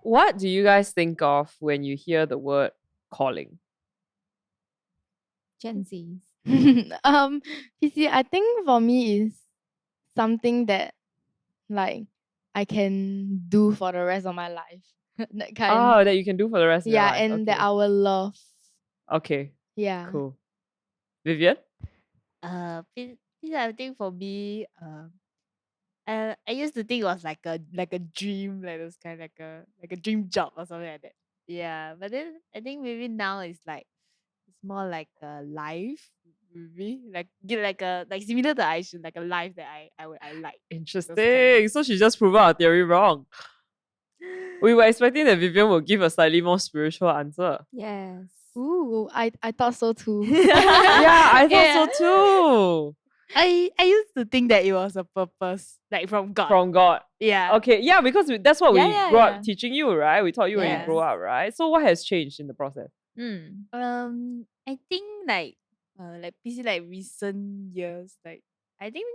What do you guys think of when you hear the word calling? Gen Zs. PC, I think for me is something that like I can do for the rest of my life. That kind. Oh, that you can do for the rest of your Yeah, life. and that Okay. I will love. Okay, Yeah. cool. Vivian? I think for me, I used to think it was like a dream, like those kind like a dream job or something like that. Yeah, but then I think maybe now it's more like a life, maybe like similar to Aisha, like a life that I like. Interesting. So she just proved our theory wrong. We were expecting that Vivian will give a slightly more spiritual answer. Yes. Ooh, I thought so too. Yeah, I thought Yeah. so too. I used to think that it was a purpose, like from God. From God. Yeah. Okay, yeah, because that's what we Yeah, grew up yeah. teaching you, right? We taught you when you Yes. grow up, right? So what has changed in the process? I think like PC like recent years, like I think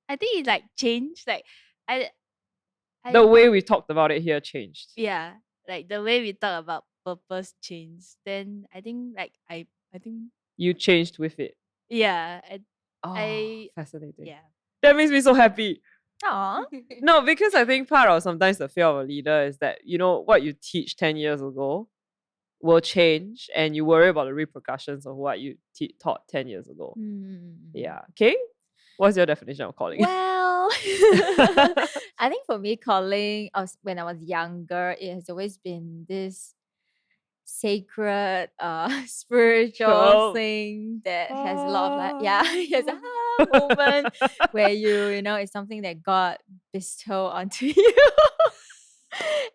I think it like changed. Like I The way we talked about it here changed. yeah, like the way we talk about purpose changed. Then I think like I think You changed with it. yeah, Oh, fascinating. yeah. That makes me so happy. Aw. No, because I think part of sometimes the fear of a leader is that, what you teach 10 years ago will change and you worry about the repercussions of what you taught 10 years ago. Yeah. Okay? What's your definition of calling? Well, I think for me, calling when I was younger, it has always been this sacred, spiritual Cool. thing that has a lot of has a moment where it's something that God bestow onto you,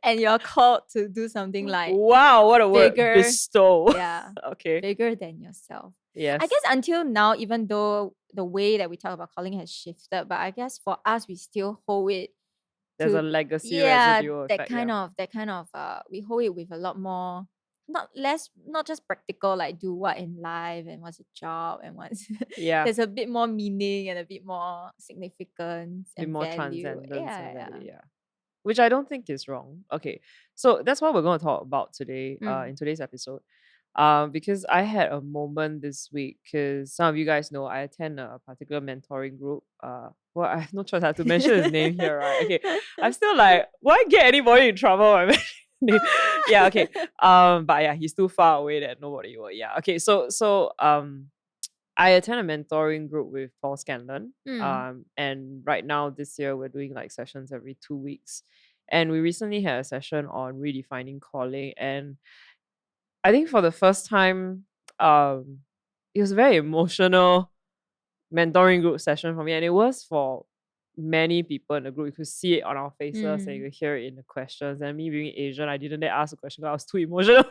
and you're called to do something like Wow, what a bigger, word. Bestow. yeah, Okay. bigger than yourself. Yes. I guess until now, even though the way that we talk about calling has shifted, but I guess for us, we still hold it. There's a legacy yeah, residue effect. that kind of we hold it with a lot more, not just practical, like do what in life and what's a job and what's Yeah. there's a bit more meaning and a bit more significance A bit and more value. transcendence and Yeah. value, yeah. Which I don't think is wrong. Okay, so that's what we're going to talk about today, in today's episode. Because I had a moment this week, because some of you guys know I attend a particular mentoring group. Well, I have no choice. I have to mention his name here, right? Okay, I'm still like, why get anybody in trouble? I mention his name? Yeah, okay. But yeah, he's too far away that nobody will. Yeah, okay. So I attend a mentoring group with Paul Scanlon. And right now this year we're doing like sessions every 2 weeks. And we recently had a session on redefining calling. And I think for the first time, it was a very emotional mentoring group session for me. And it was for many people in the group. You could see it on our faces and you could hear it in the questions. And me being Asian, I didn't dare ask a question because I was too emotional.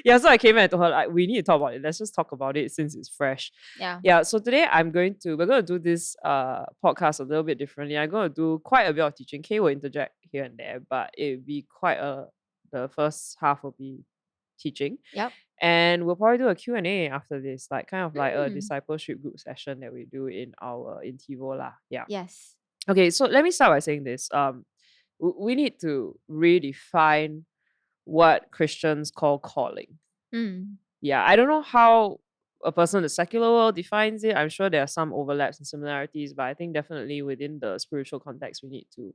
Yeah, so I came and told her, like, we need to talk about it. Let's just talk about it since it's fresh. Yeah, so today we're gonna do this podcast a little bit differently. I'm gonna do quite a bit of teaching. Kay will interject here and there, but it'll be the first half will be teaching. Yep. And we'll probably do a Q&A after this, like kind of like a discipleship group session that we do in our Intivo lah. Yeah. Yes. Okay, so let me start by saying this. We need to redefine what Christians call calling. Yeah, I don't know how a person in the secular world defines it. I'm sure there are some overlaps and similarities, but I think definitely within the spiritual context, we need to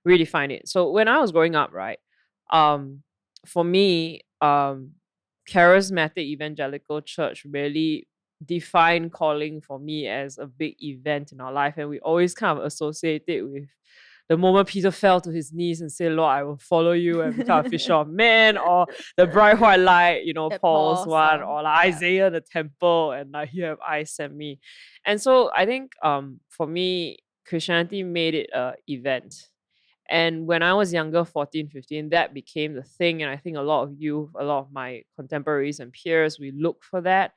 redefine it. So when I was growing up, right, for me, charismatic evangelical church really defined calling for me as a big event in our life, and we always kind of associate it with the moment Peter fell to his knees and said, Lord, I will follow you and become a fisher of men, or the bright white light, Paul's one, or like Isaiah the temple, and like, here have I sent me. And so I think for me, Christianity made it an event. And when I was younger, 14, 15, that became the thing. And I think a lot of youth, a lot of my contemporaries and peers, we looked for that.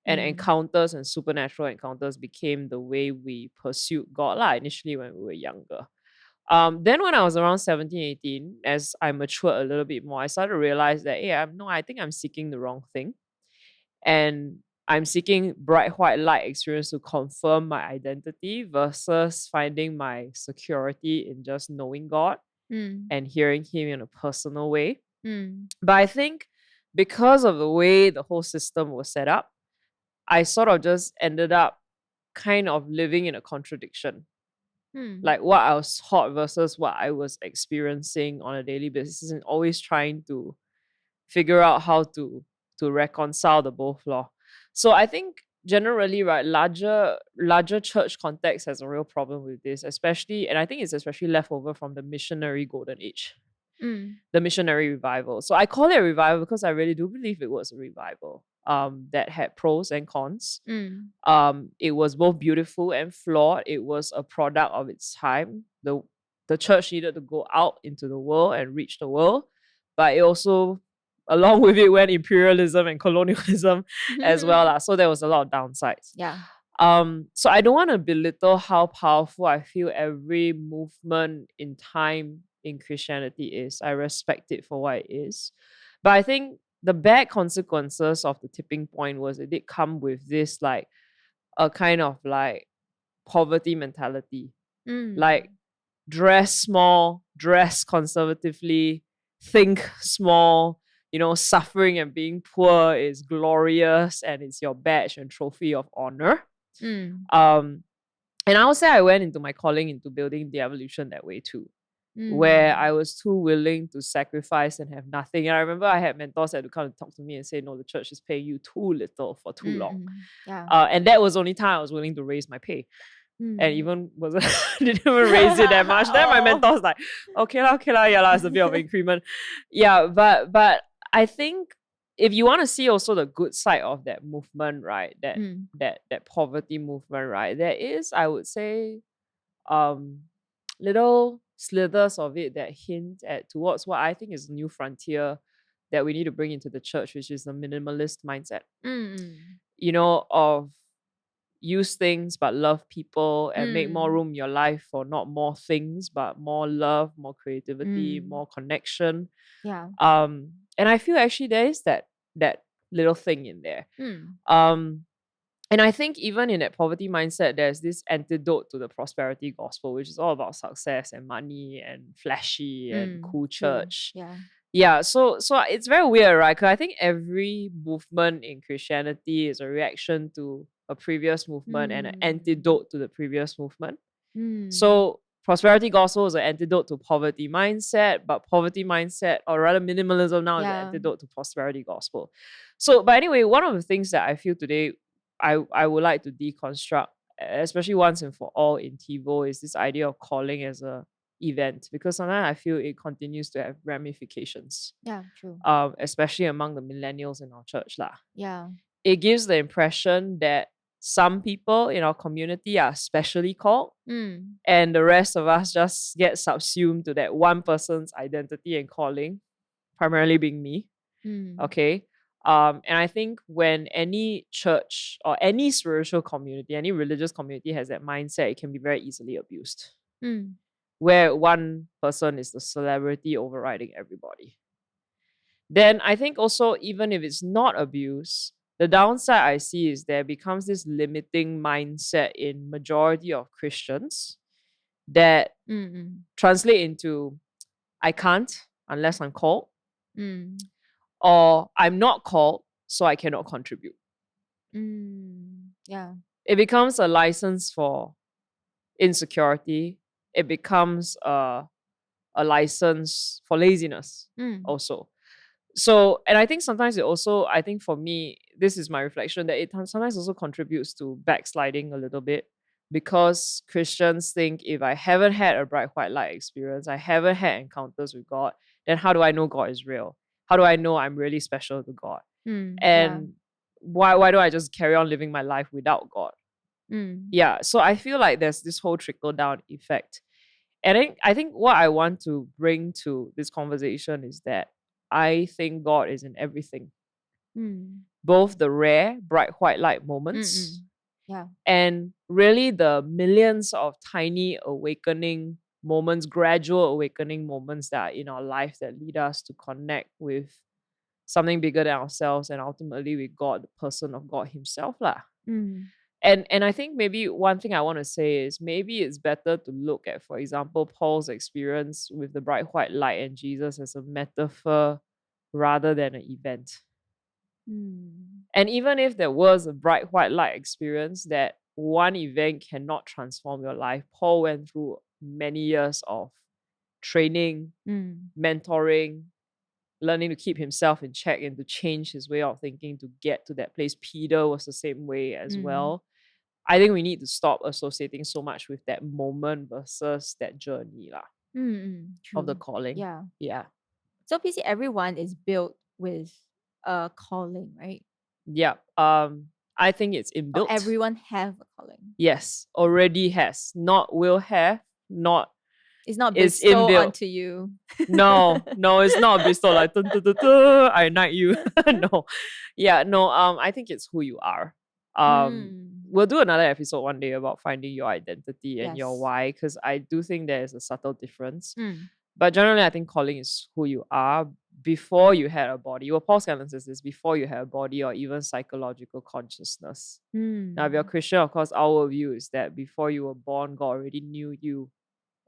And encounters and supernatural encounters became the way we pursued God initially when we were younger. Then when I was around 17, 18, as I matured a little bit more, I started to realize that, hey, I think I'm seeking the wrong thing. And I'm seeking bright white light experience to confirm my identity versus finding my security in just knowing God and hearing Him in a personal way. But I think because of the way the whole system was set up, I sort of just ended up kind of living in a contradiction. Like what I was taught versus what I was experiencing on a daily basis, and always trying to figure out how to reconcile the both law. So I think generally, right, larger church context has a real problem with this, especially, and I think it's especially left over from the missionary golden age, the missionary revival. So I call it a revival because I really do believe it was a revival that had pros and cons. It was both beautiful and flawed. It was a product of its time. The church needed to go out into the world and reach the world, but it also, along with it, went imperialism and colonialism as well. So there was a lot of downsides. Yeah. So I don't want to belittle how powerful I feel every movement in time in Christianity is. I respect it for what it is. But I think the bad consequences of the tipping point was it did come with this like a kind of like poverty mentality. Like dress small, dress conservatively, think small, suffering and being poor is glorious and it's your badge and trophy of honor. And I would say I went into my calling into building the evolution that way too, where I was too willing to sacrifice and have nothing. And I remember I had mentors that would come and talk to me and say, no, the church is paying you too little for too long. And that was the only time I was willing to raise my pay. And even didn't even raise it that much. Then my mentor was like, okay lah, yeah lah, it's a bit of increment. Yeah, but I think if you want to see also the good side of that movement, right, that poverty movement, right, there is, I would say, little slithers of it that hint at towards what I think is a new frontier that we need to bring into the church, which is the minimalist mindset. Of use things but love people and make more room in your life for not more things but more love, more creativity, more connection. And I feel actually there is that little thing in there. And I think even in that poverty mindset, there's this antidote to the prosperity gospel, which is all about success and money and flashy and cool church. Yeah, so it's very weird, right? Because I think every movement in Christianity is a reaction to a previous movement and an antidote to the previous movement. So prosperity gospel is an antidote to poverty mindset, but poverty mindset, or rather minimalism now, is an antidote to prosperity gospel. So, but anyway, one of the things that I feel today I would like to deconstruct, especially once and for all in TiVo, is this idea of calling as a event, because sometimes I feel it continues to have ramifications. Yeah, true. Especially among the millennials in our church lah. Yeah. It gives the impression that some people in our community are specially called, and the rest of us just get subsumed to that one person's identity and calling, primarily being me. Okay. And I think when any church or any spiritual community, any religious community has that mindset, it can be very easily abused. Where one person is the celebrity overriding everybody. Then I think also, even if it's not abuse, the downside I see is there becomes this limiting mindset in majority of Christians that translate into, I can't unless I'm called, or I'm not called, so I cannot contribute. Yeah. It becomes a license for insecurity. It becomes a license for laziness also. So, and I think sometimes it also, I think for me, this is my reflection, that it sometimes also contributes to backsliding a little bit, because Christians think, if I haven't had a bright white light experience, I haven't had encounters with God, then how do I know God is real? How do I know I'm really special to God? And why do I just carry on living my life without God? Yeah, so I feel like there's this whole trickle down effect. And I think what I want to bring to this conversation is that I think God is in everything. Both the rare, bright white light moments and really the millions of tiny awakening moments, gradual awakening moments that are in our life that lead us to connect with something bigger than ourselves and ultimately with God, the person of God himself lah. And I think maybe one thing I want to say is maybe it's better to look at, for example, Paul's experience with the bright white light and Jesus as a metaphor rather than an event. And even if there was a bright white light experience, that one event cannot transform your life. Paul went through many years of training, mentoring, learning to keep himself in check and to change his way of thinking to get to that place. Peter was the same way as well. I think we need to stop associating so much with that moment versus that journey of the calling. Yeah. So basically everyone is built with a calling, right? Yeah. I think it's inbuilt. Or everyone have a calling. Yes, already has. Not will have, not it's not bestowed onto you. No, it's not bestowed like I knight you. No. Yeah, no, I think it's who you are. We'll do another episode one day about finding your identity and your why, because I do think there is a subtle difference. But generally, I think calling is who you are before you had a body. Well, Paul Scanlon says this, before you had a body or even psychological consciousness. Now, if you're Christian, of course, our view is that before you were born, God already knew you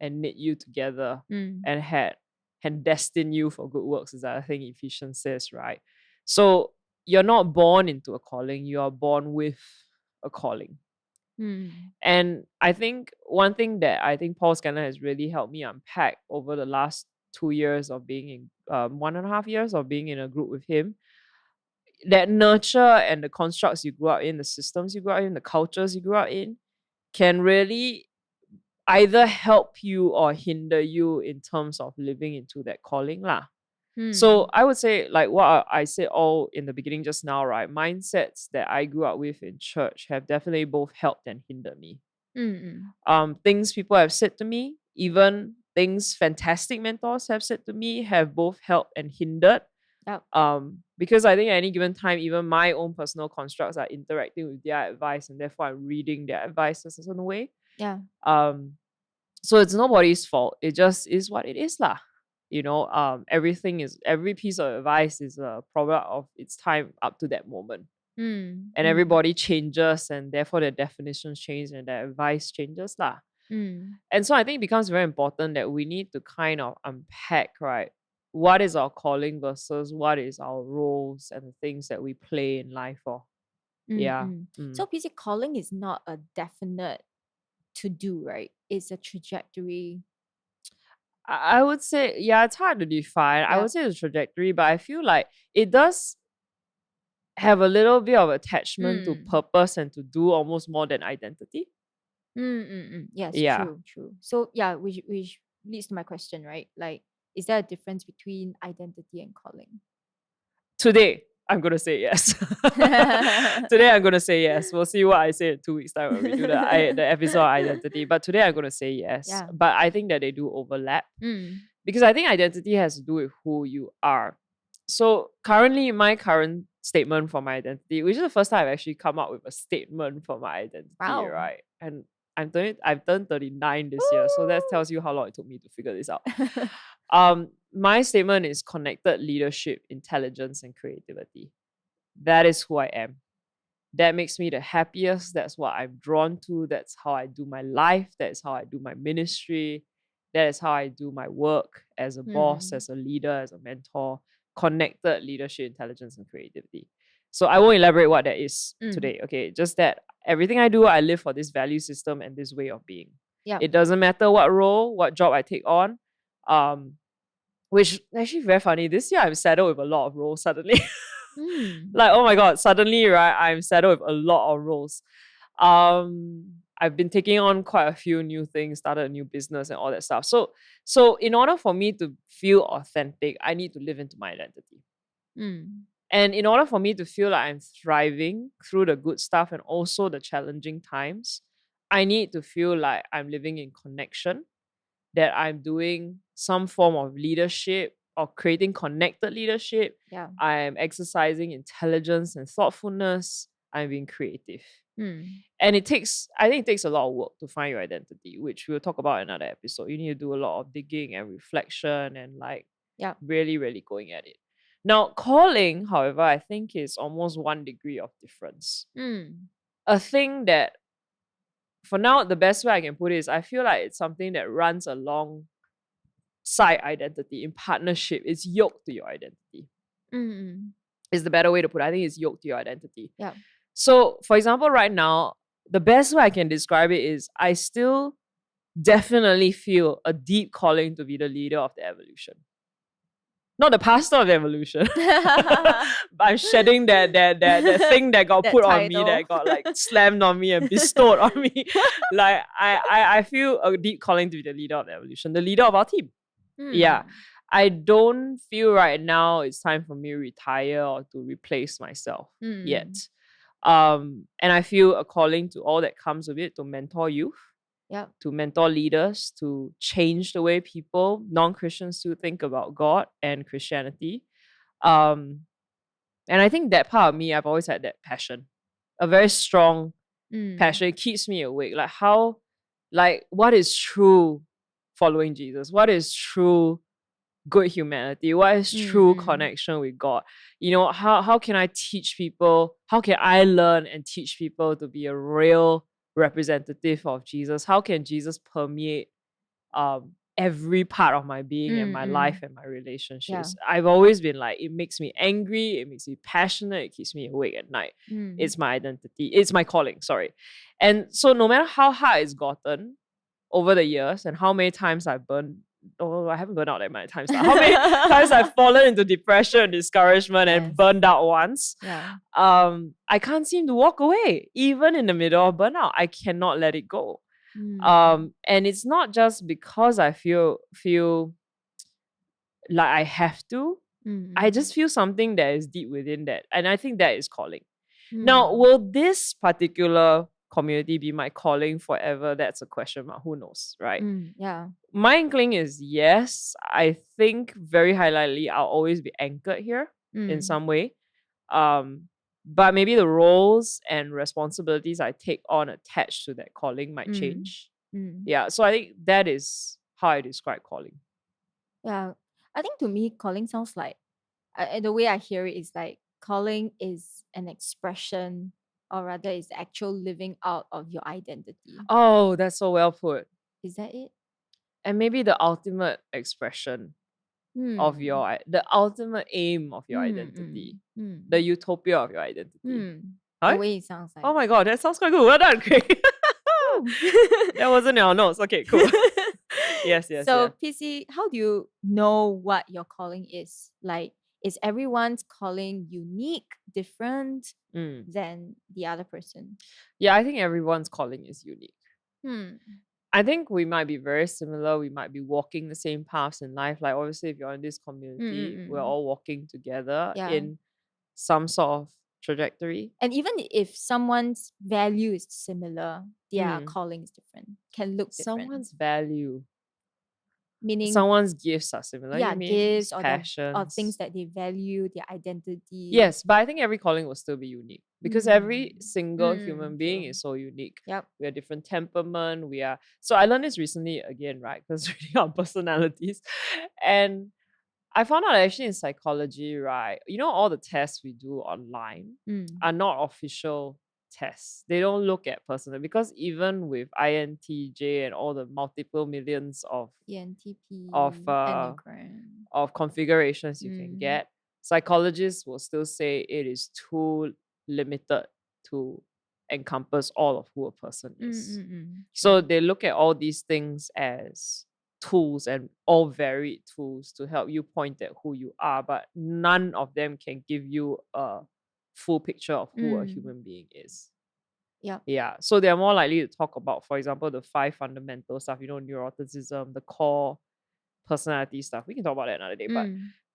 and knit you together and had destined you for good works, is that I think Ephesians says, right? So you're not born into a calling, you are born with a calling. And I think one thing that I think Paul Scanlon has really helped me unpack over the last 2 years of being in 1.5 years of being in a group with him, that nurture and the constructs you grew up in, the systems you grew up in, the cultures you grew up in, can really either help you or hinder you in terms of living into that calling lah. So I would say, like what I said all in the beginning just now, right? Mindsets that I grew up with in church have definitely both helped and hindered me. Things people have said to me, even things fantastic mentors have said to me, have both helped and hindered. Because I think at any given time, even my own personal constructs are interacting with their advice, and therefore I'm reading their advice in a certain way. So it's nobody's fault. It just is what it is lah. You know, every piece of advice is a product of its time up to that moment. And everybody changes, and therefore their definitions change and their advice changes lah. And so I think it becomes very important that we need to kind of unpack, right, what is our calling versus what is our roles and the things that we play in life for. So basically calling is not a definite to do, right? It's a trajectory. I would say, it's hard to define. I would say the trajectory, but I feel like it does have a little bit of attachment to purpose and to do almost more than identity. Yes, true. So which leads to my question, right? Like, is there a difference between identity and calling? Today, I'm going to say yes. Today, I'm going to say yes. We'll see what I say in 2 weeks' time when we do the episode on identity. But today, I'm going to say yes. But I think that they do overlap. Because I think identity has to do with who you are. So currently, my current statement for my identity, which is the first time I've actually come up with a statement for my identity, right? And I've turned 39 this year. So that tells you how long it took me to figure this out. My statement is connected leadership, intelligence, and creativity. That is who I am. That makes me the happiest. That's what I'm drawn to. That's how I do my life. That's how I do my ministry. That is how I do my work as a boss, as a leader, as a mentor. Connected leadership, intelligence, and creativity. So I won't elaborate what that is today. Okay, just that everything I do, I live for this value system and this way of being. It doesn't matter what role, what job I take on. Which actually very funny. This year I'm saddled with a lot of roles suddenly. Like, oh my God, suddenly, right, I'm saddled with a lot of roles. I've been taking on quite a few new things, started a new business and all that stuff. So in order for me to feel authentic, I need to live into my identity. And in order for me to feel like I'm thriving through the good stuff and also the challenging times, I need to feel like I'm living in connection, that I'm doing some form of leadership or creating connected leadership. I'm exercising intelligence and thoughtfulness. I'm being creative. And I think it takes a lot of work to find your identity, which we'll talk about in another episode. You need to do a lot of digging and reflection and really, really going at it. Now, calling, however, I think is almost 1 degree of difference. A thing that, for now, the best way I can put it is I feel like it's something that runs alongside identity in partnership. It's yoked to your identity. is the better way to put it. I think it's yoked to your identity. Yeah. So, for example, right now, the best way I can describe it is I still definitely feel a deep calling to be the leader of the evolution. Not the pastor of the evolution. I'm shedding that thing that got put on me, that got like slammed on me and bestowed on me. Like I feel a deep calling to be the leader of the evolution, the leader of our team. Yeah. I don't feel right now it's time for me to retire or to replace myself yet. And I feel a calling to all that comes with it, to mentor youth, to mentor leaders, to change the way people, non-Christians, to think about God and Christianity. And I think that part of me, I've always had that passion, a very strong passion. It keeps me awake. What is true following Jesus? What is true good humanity? What is true connection with God? How can I teach people? How can I learn and teach people to be a real representative of Jesus? How can Jesus permeate every part of my being and my life and my relationships? I've always been like, it makes me angry, it makes me passionate, it keeps me awake at night. It's my identity, it's my calling, sorry. And so no matter how hard it's gotten over the years and how many times I've burned, I haven't burned out that many times. How many times I've fallen into depression, discouragement, and burned out once. I can't seem to walk away. Even in the middle of burnout, I cannot let it go. And it's not just because I feel like I have to. I just feel something that is deep within that. And I think that is calling. Now, will this particular community be my calling forever? That's a question mark. Who knows, right? My inkling is yes. I think very highly I'll always be anchored here in some way. But maybe the roles and responsibilities I take on attached to that calling might change. Yeah. So I think that is how I describe calling. Yeah. I think to me, calling sounds like, the way I hear it is like, calling is an expression, or rather is the actual living out of your identity. Oh, that's so well put. Is that it? And maybe the ultimate expression of the ultimate aim of your identity, the utopia of your identity. The way it sounds like. Oh my god, that sounds quite good. Well done, Craig. That wasn't in our notes. Okay, cool. Yes. So, PC, how do you know what your calling is? Like, is everyone's calling unique, different than the other person? Yeah, I think everyone's calling is unique. I think we might be very similar. We might be walking the same paths in life. Like, obviously, if you're in this community, we're all walking together in some sort of trajectory. And even if someone's value is similar, their calling is different, can look different. Someone's value. Meaning someone's gifts are similar. Yeah, you mean? gifts or Passions. things that they value, their identity. Yes, but I think every calling will still be unique because every single human being is so unique. Yep. We have different temperament. So I learned this recently again, right? Because reading our personalities, and I found out actually in psychology, right? All the tests we do online are not official tests. They don't look at personality because even with INTJ and all the multiple millions of ENTP of configurations you can get, psychologists will still say it is too limited to encompass all of who a person is. So they look at all these things as tools and all varied tools to help you point at who you are, but none of them can give you a full picture of who a human being is. Yeah. So they're more likely to talk about, for example, the 5 fundamental stuff, neuroticism, the core personality stuff. We can talk about that another day.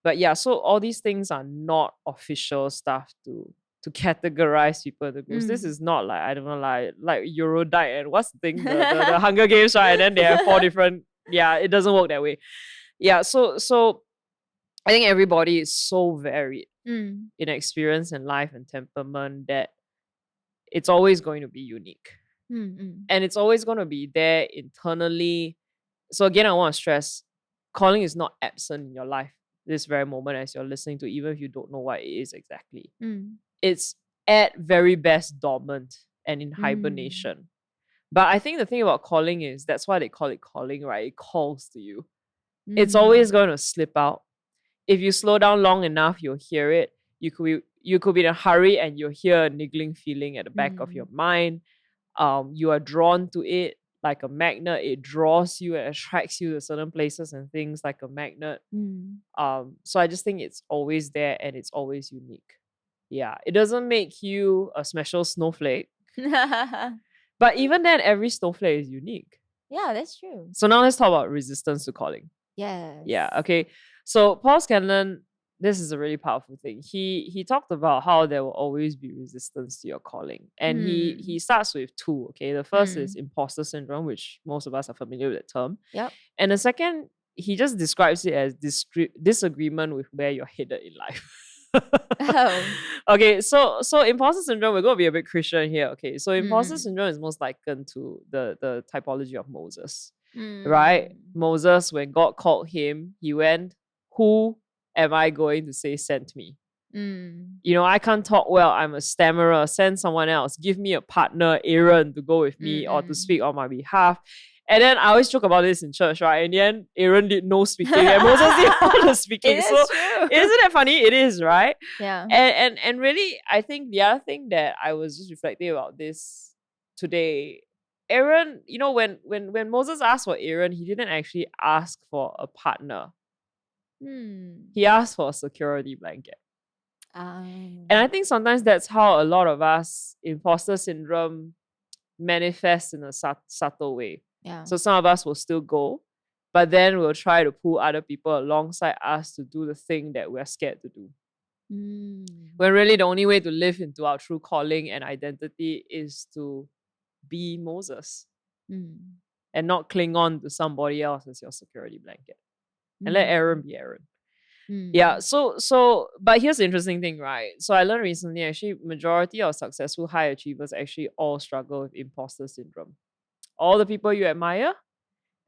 But yeah, so all these things are not official stuff to categorize people into groups. This is not like, I don't know, like Eurodite and what's the thing? The Hunger Games, right? And then they have 4 different. Yeah, it doesn't work that way. Yeah, so I think everybody is so varied in experience and life and temperament that it's always going to be unique. And it's always going to be there internally. So again, I want to stress, calling is not absent in your life this very moment as you're listening to, even if you don't know what it is exactly. It's at very best dormant and in hibernation. But I think the thing about calling is that's why they call it calling, right? It calls to you. It's always going to slip out. if you slow down long enough, you'll hear it. You could be in a hurry and you'll hear a niggling feeling at the back of your mind. You are drawn to it like a magnet. It draws you and attracts you to certain places and things like a magnet. So I just think it's always there and it's always unique. Yeah, it doesn't make you a special snowflake, but even then, every snowflake is unique. Yeah, that's true. So now let's talk about resistance to calling. Yes. Yeah, okay. So Paul Scanlon, this is a really powerful thing. He talked about how there will always be resistance to your calling. And he starts with two, okay? The first is imposter syndrome, which most of us are familiar with that term. Yep. And the second, he just describes it as disagreement with where you're headed in life. Okay, so imposter syndrome, we're going to be a bit Christian here, okay? So imposter syndrome is most likened to the typology of Moses, right? Moses, when God called him, he went, who am I going to say sent me? You know, I can't talk well. I'm a stammerer. Send someone else. Give me a partner, Aaron, to go with me or to speak on my behalf. And then I always joke about this in church, right? In the end, Aaron did no speaking and Moses did all the speaking. So true. isn't it funny? It is, right? Yeah. And really, I think the other thing that I was just reflecting about this today, Aaron, you know, when Moses asked for Aaron, he didn't actually ask for a partner. He asked for a security blanket. And I think sometimes that's how a lot of us, imposter syndrome, manifests in a subtle way. Yeah. So some of us will still go, but then we'll try to pull other people alongside us to do the thing that we're scared to do. When really the only way to live into our true calling and identity is to be Moses and not cling on to somebody else as your security blanket. And let Aaron be Aaron. Yeah, so but here's the interesting thing, right? So I learned recently, actually, majority of successful high achievers actually all struggle with imposter syndrome. All the people you admire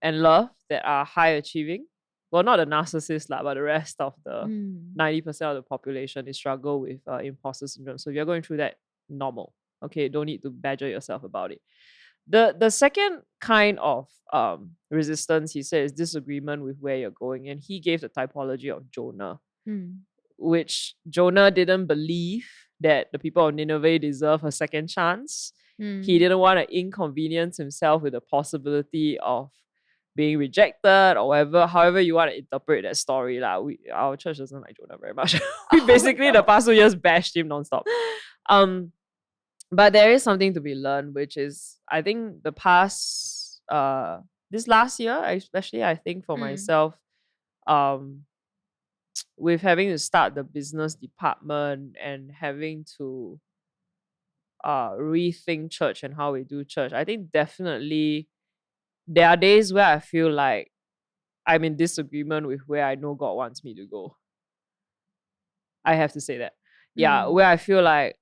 and love that are high achieving, well, not the narcissists, but the rest of the 90% of the population, they struggle with imposter syndrome. So if you're going through that, normal. Okay, don't need to badger yourself about it. The second kind of resistance, he said, is disagreement with where you're going. And he gave the typology of Jonah, which Jonah didn't believe that the people of Nineveh deserve a second chance. He didn't want to inconvenience himself with the possibility of being rejected or whatever, however you want to interpret that story. Our church doesn't like Jonah very much. We basically the past 2 years bashed him nonstop. But there is something to be learned, which is, I think the past, this last year, especially, I think for myself, with having to start the business department and having to rethink church and how we do church, I think definitely there are days where I feel like I'm in disagreement with where I know God wants me to go. I have to say that. Yeah, where I feel like,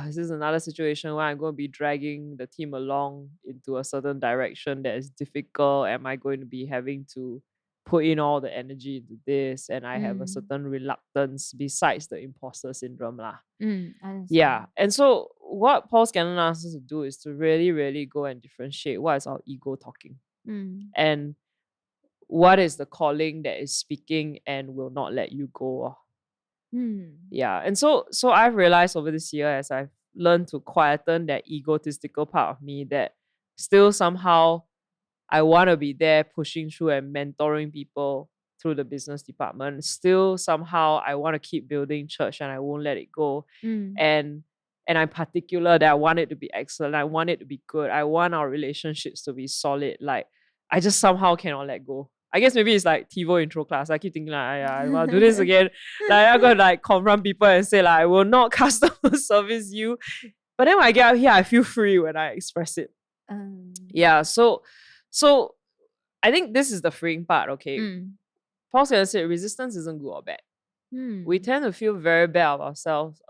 this is another situation where I'm going to be dragging the team along into a certain direction that is difficult. Am I going to be having to put in all the energy into this? And I have a certain reluctance besides the imposter syndrome. Yeah. And so what Paul Scanlon asks us to do is to really, really go and differentiate what is our ego talking and what is the calling that is speaking and will not let you go. Yeah. And so I've realized over this year, as I've learned to quieten that egotistical part of me, that still somehow I want to be there pushing through and mentoring people through the business department. Still somehow I want to keep building church and I won't let it go. And I'm particular that I want it to be excellent. I want it to be good. I want our relationships to be solid. Like, I just somehow cannot let go. I guess maybe it's like TiVo intro class. I keep thinking like, I want to do this again. Like, I'm going to like confront people and say like, I will not customer service you. But then when I get out here, I feel free when I express it. Yeah. So I think this is the freeing part, okay? Paul Scanlon said resistance isn't good or bad. We tend to feel very bad about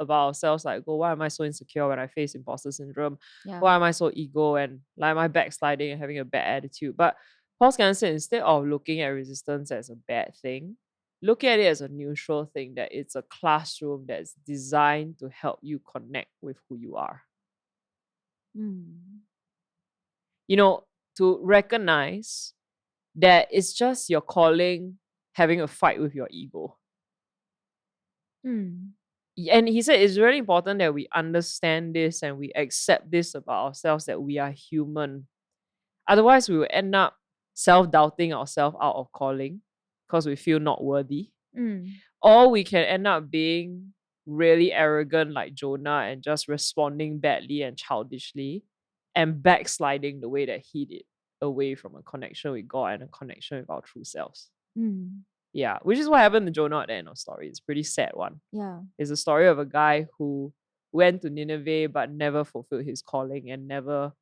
ourselves, like, oh, why am I so insecure when I face imposter syndrome? Why am I so ego and like am I backsliding and having a bad attitude? But Paul Scanlon said instead of looking at resistance as a bad thing, look at it as a neutral thing, that it's a classroom that's designed to help you connect with who you are. You know, to recognize that it's just your calling having a fight with your ego. And he said it's really important that we understand this and we accept this about ourselves, that we are human. Otherwise, we will end up self-doubting ourselves out of calling because we feel not worthy. Or we can end up being really arrogant like Jonah and just responding badly and childishly and backsliding the way that he did, away from a connection with God and a connection with our true selves. Yeah, which is what happened to Jonah at the end of the story. It's a pretty sad one. Yeah. It's a story of a guy who went to Nineveh but never fulfilled his calling and never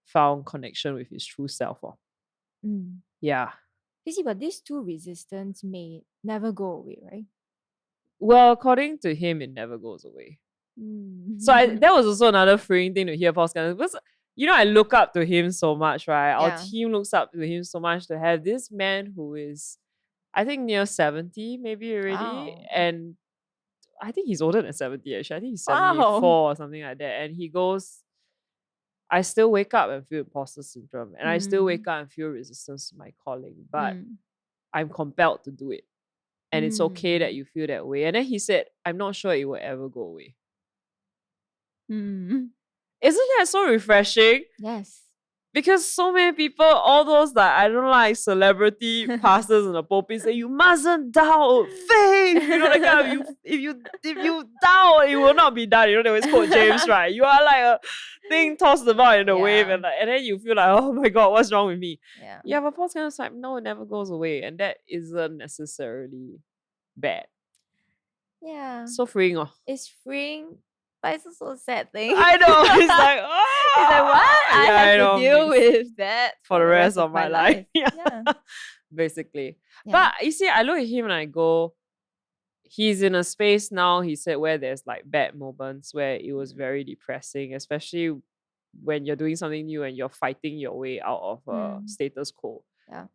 found connection with his true self. Yeah. You see, but these two resistance may never go away, right? Well, according to him, it never goes away. So that was also another freeing thing to hear Paul Scanlon, because I look up to him so much, right? Our team looks up to him so much, to have this man who is, I think, near 70 maybe already. Wow. And I think he's older than 70 actually. I think he's 74 or something like that. And he goes, I still wake up and feel imposter syndrome, and I still wake up and feel resistance to my calling, but I'm compelled to do it. And it's okay that you feel that way. And then he said, I'm not sure it will ever go away. Isn't that so refreshing? Yes. Because so many people, all those that I don't like celebrity pastors in the pulpit, say you mustn't doubt faith. That kind of, if you doubt, it will not be done. They always quote James, right? You are like a thing tossed about in the wave, and then you feel like, oh my God, what's wrong with me? Yeah, but Paul's kind of like, no, it never goes away, and that isn't necessarily bad. Yeah. So freeing. It's freeing. But it's also a sad thing. I know. It's like, it's like, what? I have to deal with that for the rest of my life. Yeah. Basically. Yeah. But you see, I look at him and I go, he's in a space now, he said, where there's like bad moments where it was very depressing, especially when you're doing something new and you're fighting your way out of a status quo. Yeah.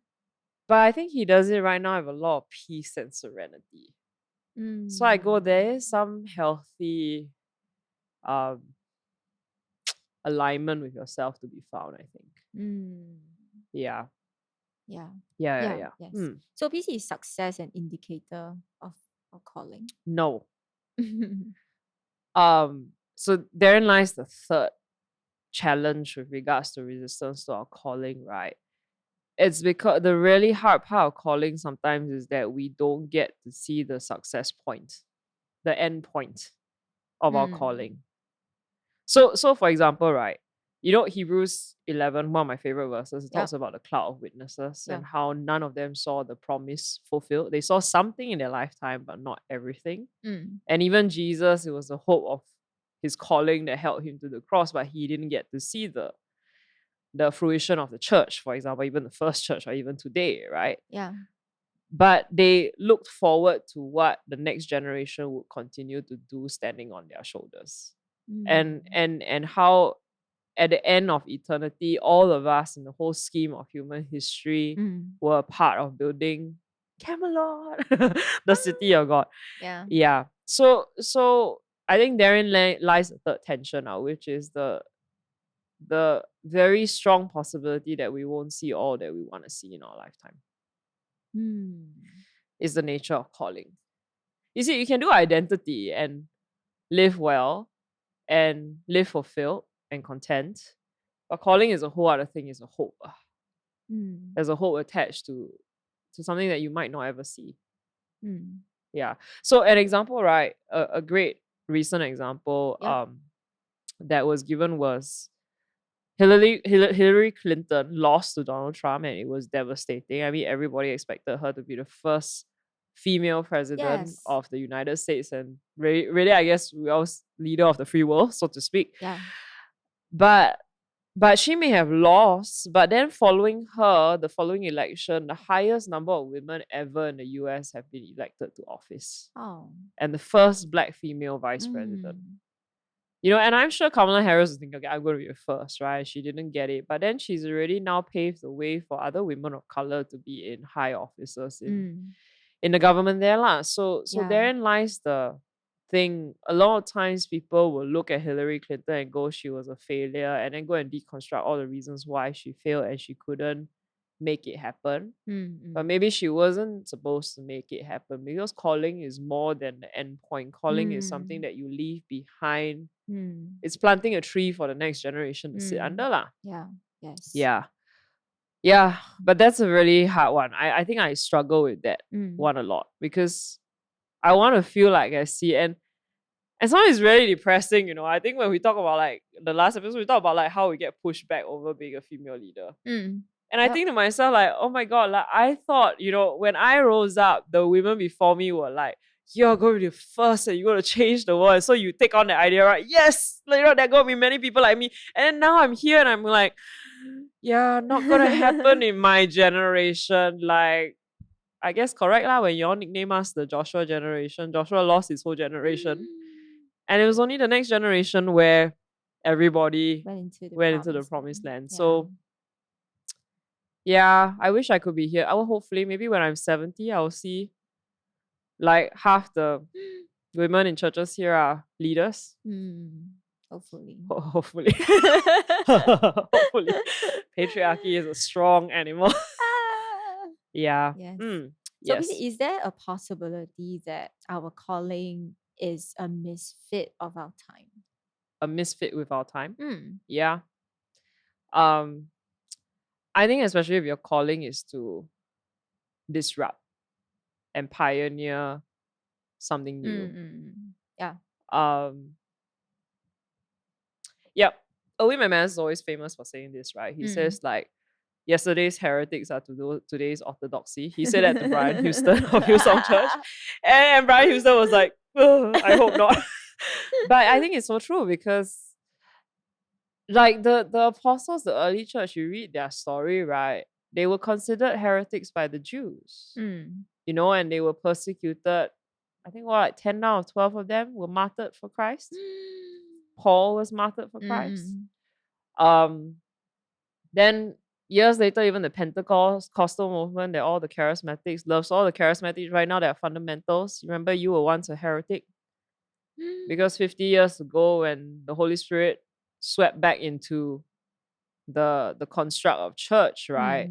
But I think he does it right now with a lot of peace and serenity. So I go, there is some healthy alignment with yourself to be found, I think. Yeah. Yes. So PC, is success an indicator of calling? No. So therein lies the third challenge with regards to resistance to our calling, right? It's because the really hard part of calling sometimes is that we don't get to see the success point, the end point of our calling. So for example, right, Hebrews 11, one of my favorite verses, it talks about the cloud of witnesses and how none of them saw the promise fulfilled. They saw something in their lifetime, but not everything. And even Jesus, it was the hope of his calling that held him to the cross, but he didn't get to see the fruition of the church, for example, even the first church or even today, right? Yeah. But they looked forward to what the next generation would continue to do standing on their shoulders. And how at the end of eternity, all of us in the whole scheme of human history were a part of building Camelot, the city of God. Yeah. So I think therein lies the third tension now, which is the very strong possibility that we won't see all that we want to see in our lifetime. Is the nature of calling. You see, you can do identity and live well and live fulfilled and content, but calling is a whole other thing. Is a hope. There's a hope attached to something that you might not ever see. Yeah. So an example, right? A great recent example that was given was Hillary Clinton lost to Donald Trump, and it was devastating. I mean, everybody expected her to be the first female president of the United States, and really, I guess, we are leader of the free world, so to speak. Yeah. But she may have lost, but then following her, the following election, the highest number of women ever in the US have been elected to office. And the first Black female vice president. And I'm sure Kamala Harris is thinking, okay, I'm going to be the first, right? She didn't get it. But then she's already now paved the way for other women of color to be in high offices in the government there. So therein lies the thing. A lot of times people will look at Hillary Clinton and go, she was a failure, and then go and deconstruct all the reasons why she failed and she couldn't make it happen. Mm-hmm. But maybe she wasn't supposed to make it happen, because calling is more than the end point. Calling is something that you leave behind. It's planting a tree for the next generation to sit under lah. Yeah. Yes. Yeah. But that's a really hard one. I think I struggle with that one a lot, because I want to feel like I see, and sometimes it's really depressing, I think when we talk about like the last episode, we talk about like how we get pushed back over being a female leader. And I think to myself, like, oh my God, like I thought, when I rose up, the women before me were like, you're going to be the first and you're going to change the world. So you take on the idea, right? Yes, there are going to be many people like me. And then now I'm here and I'm like, yeah, not going to happen in my generation. Like, I guess correct lah, when you all nickname us the Joshua generation. Joshua lost his whole generation. And it was only the next generation where everybody went into the promised land. Yeah. So yeah, I wish I could be here. I will hopefully, maybe when I'm 70, I'll see like half the women in churches here are leaders. Hopefully. Hopefully. Hopefully. Patriarchy is a strong animal. Yeah. Yes. So yes. Is there a possibility that our calling is a misfit of our time? A misfit with our time? Yeah. I think especially if your calling is to disrupt and pioneer something new. Yeah. Yep. Owen McManus is always famous for saying this, right? He says like, yesterday's heretics are today's orthodoxy. He said that to Brian Houston of Hillsong Church. And Brian Houston was like, I hope not. But I think it's so true, because like the apostles, the early church, you read their story, right? They were considered heretics by the Jews, and they were persecuted. I think like 10 out of 12 of them were martyred for Christ. Paul was martyred for Christ. Then years later, even the Pentecostal movement, they're all the charismatics, loves all the charismatics. Right now, they're fundamentals. Remember, you were once a heretic. Because 50 years ago, when the Holy Spirit swept back into the construct of church, right?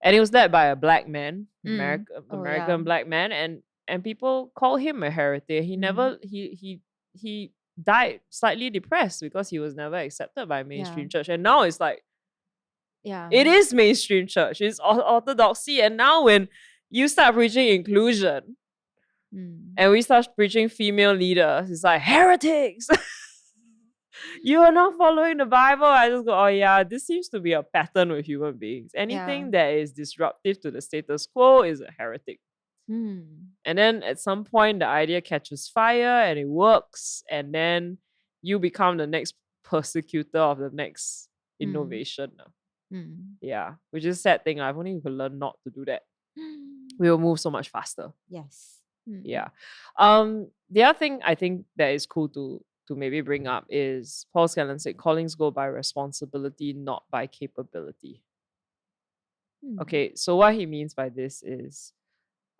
And it was led by a black man, American black man, and people call him a heretic. He never he died slightly depressed because he was never accepted by mainstream church. And now it's like, it is mainstream church. It's orthodoxy. And now when you start preaching inclusion and we start preaching female leaders, it's like, heretics. You are not following the Bible. I just go, oh yeah, this seems to be a pattern with human beings. Anything that is disruptive to the status quo is a heretic. And then at some point, the idea catches fire and it works. And then you become the next persecutor of the next innovation. Yeah, which is a sad thing. If only we could learn not to do that, we will move so much faster. Yes. Yeah. The other thing I think that is cool to maybe bring up is Paul Scanlon said, callings go by responsibility, not by capability. Okay, so what he means by this is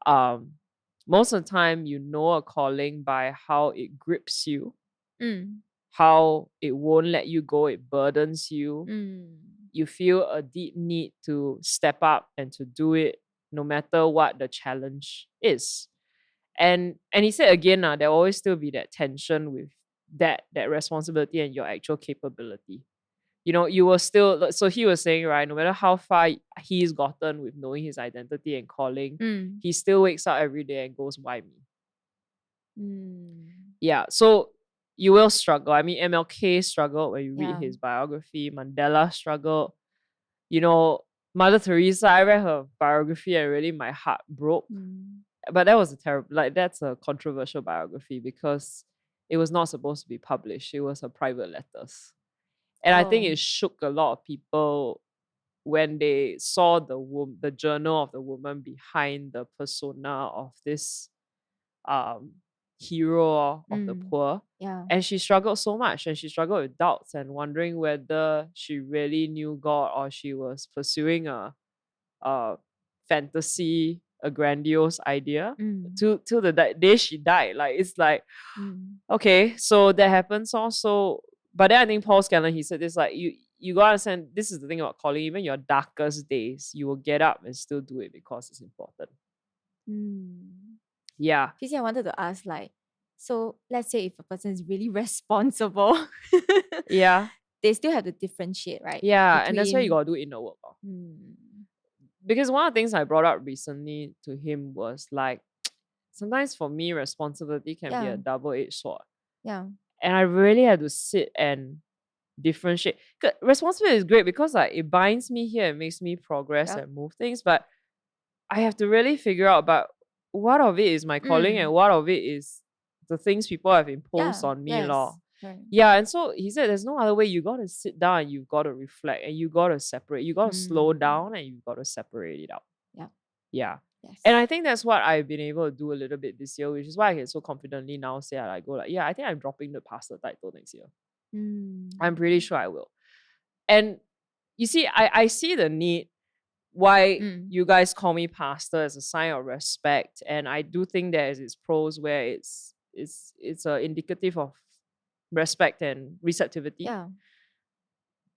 most of the time you know a calling by how it grips you, how it won't let you go, it burdens you. You feel a deep need to step up and to do it no matter what the challenge is. And he said again, there will always still be that tension with that responsibility and your actual capability. You will still, so he was saying, right, no matter how far he's gotten with knowing his identity and calling, he still wakes up every day and goes, why me? Yeah, so you will struggle. I mean, MLK struggled when you read his biography. Mandela struggled. Mother Teresa, I read her biography and really my heart broke. But that was that's a controversial biography because it was not supposed to be published. It was her private letters. And I think it shook a lot of people when they saw the journal of the woman behind the persona of this hero of the poor. Yeah. And she struggled so much, and she struggled with doubts and wondering whether she really knew God or she was pursuing a fantasy, a grandiose idea till the day she died. Like, it's like, okay, so that happens also. But then I think Paul Scanlon, he said this, like, you gotta understand, this is the thing about calling, even your darkest days, you will get up and still do it because it's important. Yeah. PC, I wanted to ask, like, so let's say if a person is really responsible, Yeah. they still have to differentiate, right? Yeah, and that's why you gotta do inner work. Because one of the things I brought up recently to him was like, sometimes for me, responsibility can be a double-edged sword. Yeah. And I really had to sit and differentiate. 'Cause responsibility is great because like it binds me here and makes me progress and move things. But I have to really figure out about what of it is my calling and what of it is the things people have imposed on me. Right. Yeah, and so he said there's no other way. You gotta sit down and you've got to reflect and you gotta separate. You gotta slow down and you've got to separate it out. Yeah. Yes. And I think that's what I've been able to do a little bit this year, which is why I can so confidently now say I go like, yeah, I think I'm dropping the pastor title next year. I'm pretty sure I will. And you see, I see the need why you guys call me pastor as a sign of respect. And I do think there is its pros where it's indicative of respect and receptivity. Yeah.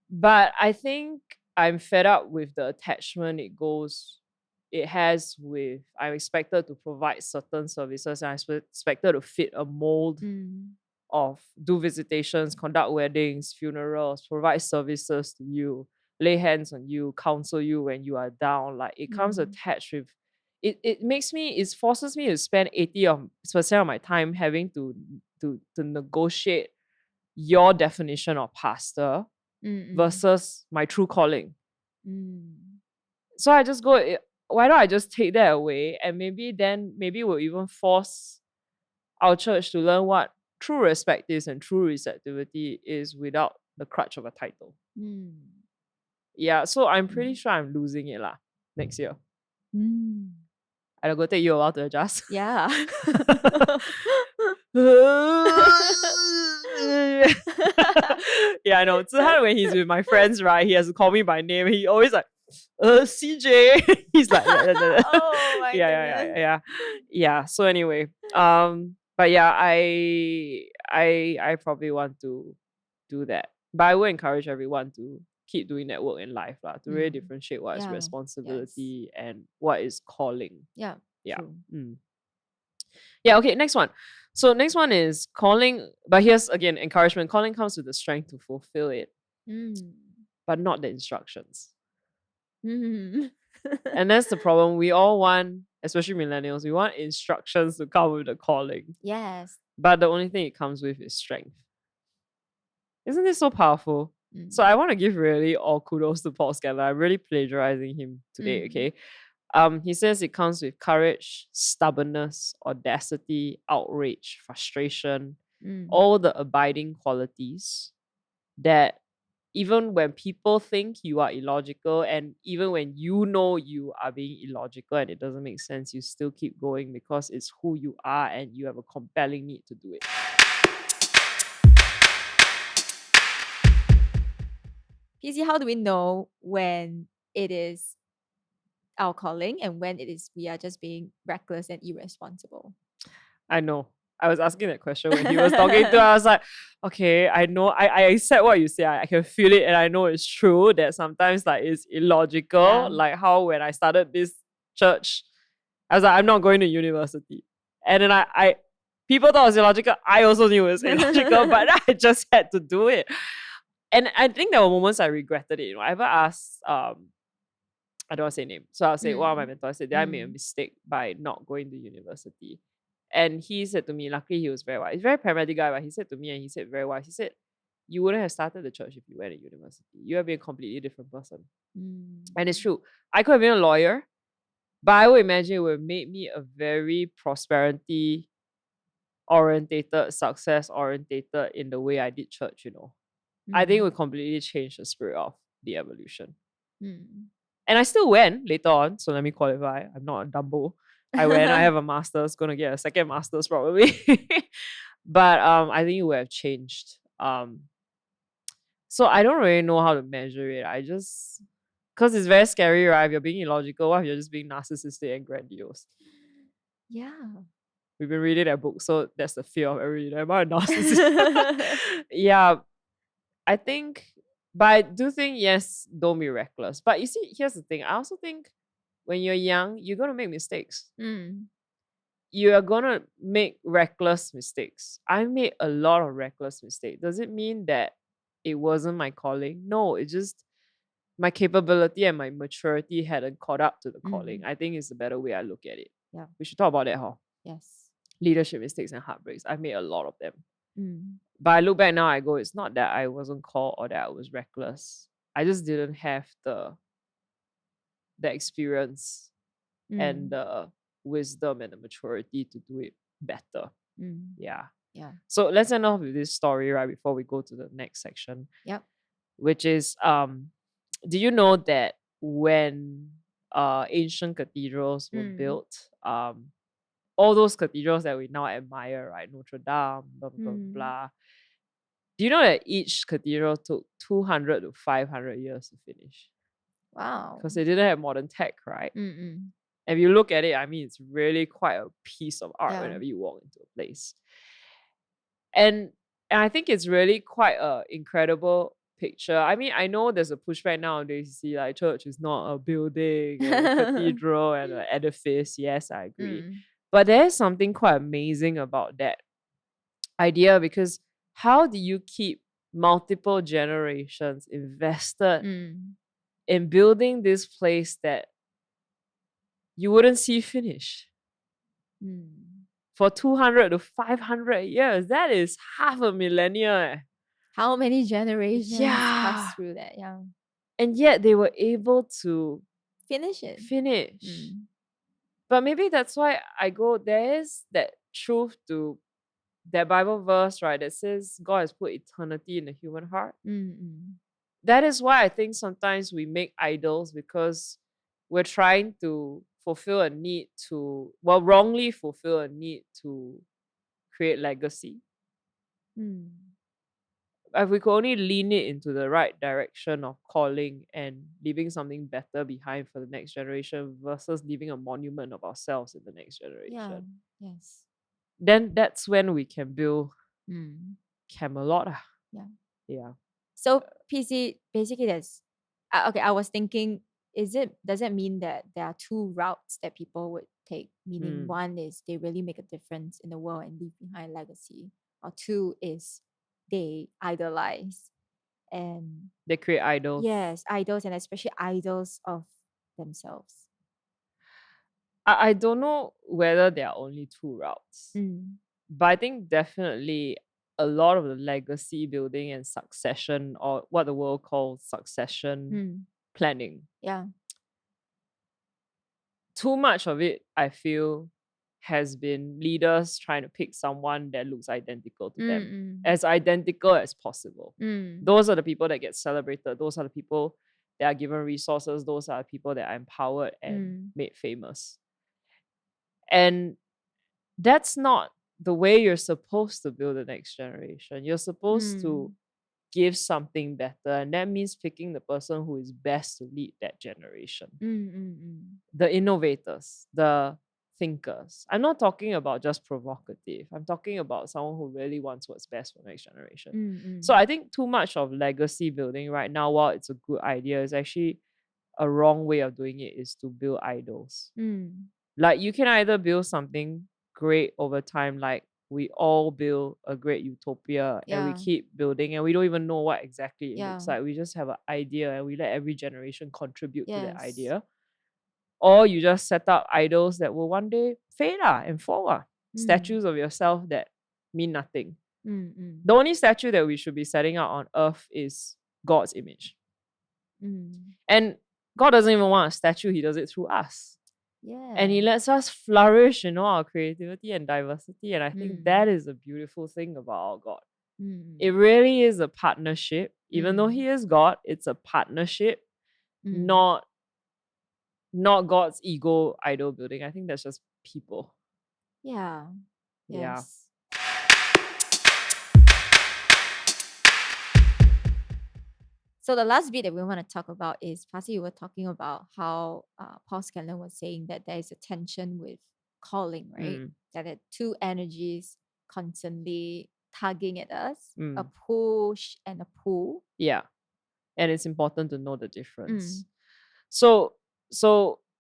But I think I'm fed up with the attachment it has with I'm expected to provide certain services and I'm expected to fit a mold of do visitations, conduct weddings, funerals, provide services to you, lay hands on you, counsel you when you are down. Like it comes attached with it forces me to spend 80% of my time having to negotiate your definition of pastor versus my true calling. So I just go, why don't I just take that away? And maybe we'll even force our church to learn what true respect is and true receptivity is without the crutch of a title. Yeah, so I'm pretty sure I'm losing it next year. I'll go take you a while to adjust. Yeah. Yeah, I know. Zihan, when he's with my friends, right, he has to call me by name. He always like, CJ. He's like, oh my goodness. Yeah. So anyway, but yeah, I probably want to do that. But I would encourage everyone to keep doing that work in life, to really differentiate what is responsibility and what is calling. Yeah. Yeah, okay, next one. So next one is calling, but here's again encouragement. Calling comes with the strength to fulfill it, but not the instructions. And that's the problem. We all want, especially millennials, we want instructions to come with the calling. Yes. But the only thing it comes with is strength. Isn't this so powerful? So I want to give really all kudos to Paul Scanlon. I'm really plagiarizing him today, okay? He says it comes with courage, stubbornness, audacity, outrage, frustration, all the abiding qualities that even when people think you are illogical and even when you know you are being illogical and it doesn't make sense, you still keep going because it's who you are and you have a compelling need to do it. PC, how do we know when it is our calling and when we are just being reckless and irresponsible? I know. I was asking that question when he was talking to us. I was like, okay, I know. I accept what you say. I can feel it and I know it's true that sometimes like it's illogical. Yeah. Like how when I started this church, I was like, I'm not going to university. And then I people thought it was illogical. I also knew it was illogical, but I just had to do it. And I think there were moments I regretted it. I ever asked, I don't want to say name. So I'll say one of my mentors said, did I make a mistake by not going to university? And he said to me, luckily he was very wise. He's a very pragmatic guy, but he said to me, and he said very wise, he said, you wouldn't have started the church if you went to university. You have been a completely different person. And it's true. I could have been a lawyer, but I would imagine it would have made me a very prosperity-orientated, success-orientated in the way I did church, I think it would completely change the spirit of the evolution. And I still went later on, so let me qualify. I'm not a Dumbo. I went, I have a master's, gonna get a second master's probably. But I think it would have changed. So I don't really know how to measure it. Because it's very scary, right? If you're being illogical, what if you're just being narcissistic and grandiose? Yeah. We've been reading that book, so that's the fear of every day. Am I a narcissist? Yeah. I think But I do think, yes, don't be reckless. But you see, here's the thing. I also think when you're young, you're going to make mistakes. You are going to make reckless mistakes. I made a lot of reckless mistakes. Does it mean that it wasn't my calling? No, it's just my capability and my maturity hadn't caught up to the calling. I think it's the better way I look at it. Yeah. We should talk about that, huh? Yes. Leadership mistakes and heartbreaks. I've made a lot of them. But I look back now, I go, it's not that I wasn't called or that I was reckless. I just didn't have the experience and the wisdom and the maturity to do it better. Yeah. Yeah. So let's end off with this story right before we go to the next section. Yep. Which is do you know that when ancient cathedrals were built, all those cathedrals that we now admire, right? Notre Dame, blah blah blah. Do you know that each cathedral took 200 to 500 years to finish? Wow. Because they didn't have modern tech, right? If you look at it, I mean, it's really quite a piece of art whenever you walk into a place. And I think it's really quite an incredible picture. I mean, I know there's a pushback nowadays to see like church is not a building and a cathedral and an edifice. Yes, I agree. But there's something quite amazing about that idea, because how do you keep multiple generations invested in building this place that you wouldn't see finish for 200 to 500 years? That is half a millennia. How many generations passed through that? Yeah. And yet they were able to finish it. But maybe that's why I go, there is that truth to that Bible verse, right, that says God has put eternity in the human heart. That is why I think sometimes we make idols, because we're trying to fulfill a need to, well, wrongly fulfill a need to create legacy. If we could only lean it into the right direction of calling and leaving something better behind for the next generation versus leaving a monument of ourselves in the next generation. Yes. Then that's when we can build Camelot. Yeah. So PC, basically that's okay. I was thinking, does it mean that there are two routes that people would take? Meaning one is they really make a difference in the world and leave behind legacy, or two is they idolize and they create idols. Yes, idols, and especially idols of themselves. I don't know whether there are only two routes, but I think definitely a lot of the legacy building and succession, or what the world calls succession planning. Yeah. Too much of it, I feel, has been leaders trying to pick someone that looks identical to them, as identical as possible. Those are the people that get celebrated. Those are the people that are given resources. Those are the people that are empowered and made famous. And that's not the way you're supposed to build the next generation. You're supposed to give something better, and that means picking the person who is best to lead that generation. The innovators, the thinkers. I'm not talking about just provocative. I'm talking about someone who really wants what's best for the next generation. So I think too much of legacy building right now, while it's a good idea, is actually a wrong way of doing it, is to build idols. Like, you can either build something great over time, like we all build a great utopia and we keep building and we don't even know what exactly it looks like. We just have an idea and we let every generation contribute to that idea. Or you just set up idols that will one day fade and fall. Statues of yourself that mean nothing. The only statue that we should be setting out on earth is God's image. And God doesn't even want a statue, He does it through us. And He lets us flourish in all our creativity and diversity. And I think that is a beautiful thing about our God. It really is a partnership. Even though He is God, it's a partnership, not God's ego idol building. I think that's just people. Yeah. Yes. So the last bit that we want to talk about is, Pasi, you were talking about how Paul Scanlon was saying that there is a tension with calling, right? That there are two energies constantly tugging at us, a push and a pull. Yeah. And it's important to know the difference. So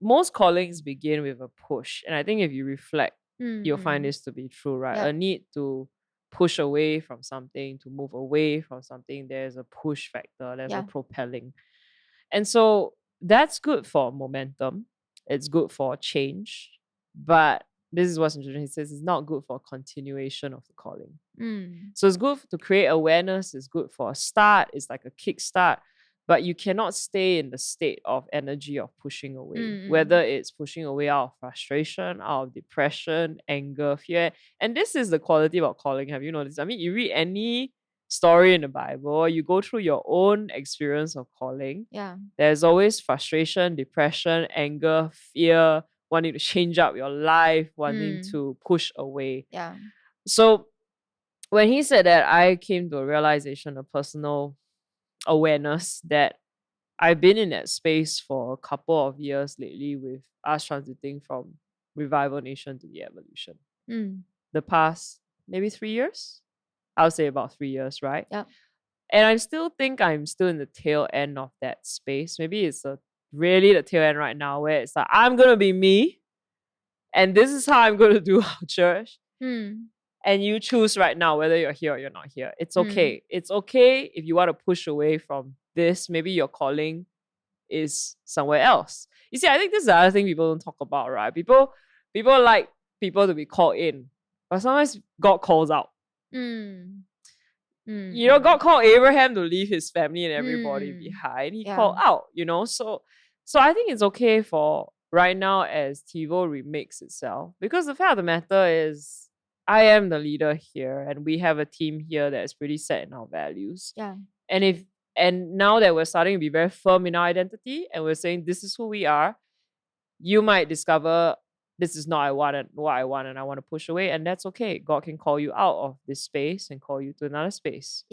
most callings begin with a push. And I think if you reflect, you'll find this to be true, right? Yep. A need to push away from something, to move away from something. There's a push factor, there's a propelling. And so that's good for momentum. It's good for change. But this is what's interesting. He says it's not good for continuation of the calling. So it's good to create awareness. It's good for a start. It's like a kickstart. But you cannot stay in the state of energy of pushing away, whether it's pushing away out of frustration, out of depression, anger, fear. And this is the quality about calling. Have you noticed? I mean, you read any story in the Bible, you go through your own experience of calling. There's always frustration, depression, anger, fear, wanting to change up your life, wanting to push away. So when he said that, I came to a realization, a personal awareness that I've been in that space for a couple of years lately with us transiting from Revival Nation to the Evolution. The past maybe 3 years? I would say about 3 years, right? And I still think I'm still in the tail end of that space. Maybe it's really the tail end right now where it's like, I'm going to be me. And this is how I'm going to do our church. And you choose right now whether you're here or you're not here. It's okay. It's okay if you want to push away from this. Maybe your calling is somewhere else. You see, I think this is the other thing people don't talk about, right? People like people to be called in. But sometimes God calls out. You know, God called Abraham to leave his family and everybody behind. He called out, you know. So I think it's okay for right now as TiVo remakes itself. Because the fact of the matter is, I am the leader here and we have a team here that is pretty set in our values. And now that we're starting to be very firm in our identity and we're saying this is who we are, you might discover this is not what I want and I want to push away, and that's okay. God can call you out of this space and call you to another space.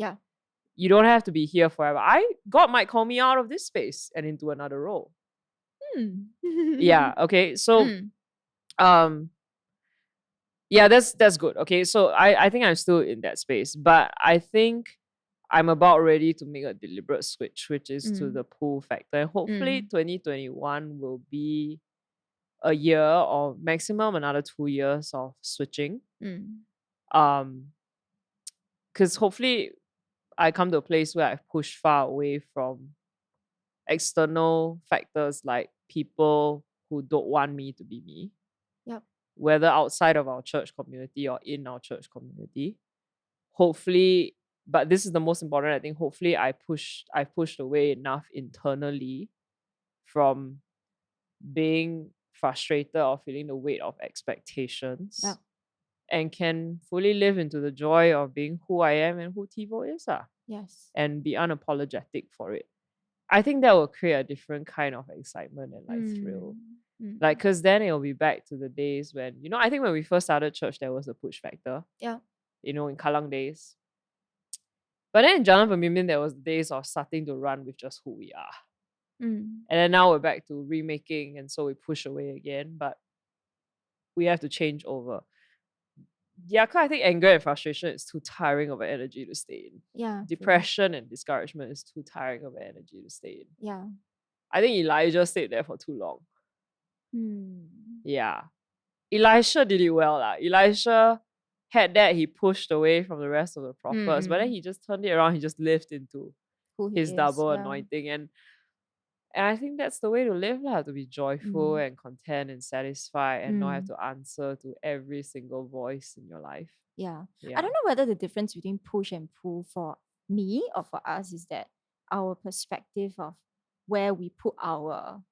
You don't have to be here forever. God might call me out of this space and into another role. Okay. So that's good. Okay, so I think I'm still in that space, but I think I'm about ready to make a deliberate switch, which is to the pull factor. And hopefully 2021 will be a year or maximum another 2 years of switching. Because hopefully I come to a place where I've pushed far away from external factors like people who don't want me to be me. Whether outside of our church community or in our church community. Hopefully, but this is the most important, I think, hopefully I pushed away enough internally from being frustrated or feeling the weight of expectations and can fully live into the joy of being who I am and who TiVo is. And be unapologetic for it. I think that will create a different kind of excitement and like thrill. Like, because then it'll be back to the days when, you know, I think when we first started church, there was a push factor. You know, in Kallang days. But then in Jalan Pemimpin, there was days of starting to run with just who we are. And then now we're back to remaking, and so we push away again, but we have to change over. Because I think anger and frustration is too tiring of an energy to stay in. Depression and discouragement is too tiring of an energy to stay in. I think Elijah stayed there for too long. Elisha did it well. Elisha had that, he pushed away from the rest of the prophets, but then he just turned it around, he just lived into his double anointing. And I think that's the way to live, to be joyful and content and satisfied and not have to answer to every single voice in your life. I don't know whether the difference between push and pull for me or for us is that our perspective of where we put our,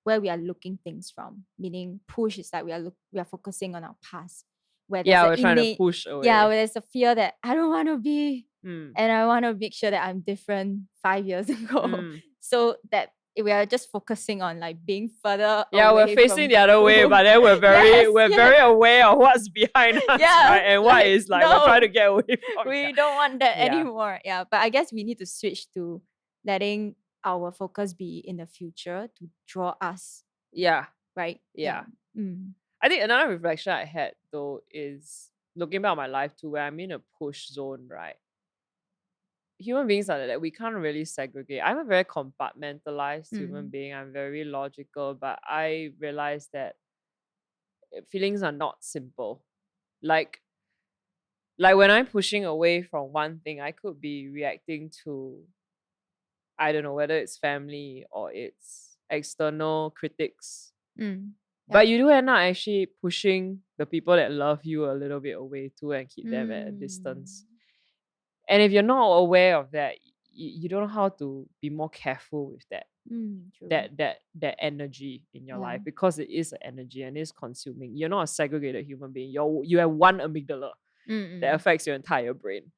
where we are looking things from. Meaning push is like we are focusing on our past. Where we're trying to push away. Where there's a fear that I don't want to be, and I want to make sure that I'm different 5 years ago. So that we are just focusing on like being further away. We're facing the other way, but then we're very very aware of what's behind us, right? And what is like we're trying to get away from. We don't want that anymore. But I guess we need to switch to letting our focus be in the future to draw us. Right? I think another reflection I had though is looking back at my life too, where I'm in a push zone, right? human beings are like that. We can't really segregate. I'm a very compartmentalized human being. I'm very logical, but I realize that feelings are not simple. Like when I'm pushing away from one thing, I could be reacting to, I don't know, whether it's family or it's external critics. But you do end up actually pushing the people that love you a little bit away too and keep them at a distance. And if you're not aware of that, you don't know how to be more careful with that. That energy in your life, because it is an energy and it's consuming. You're not a segregated human being. You have one amygdala that affects your entire brain.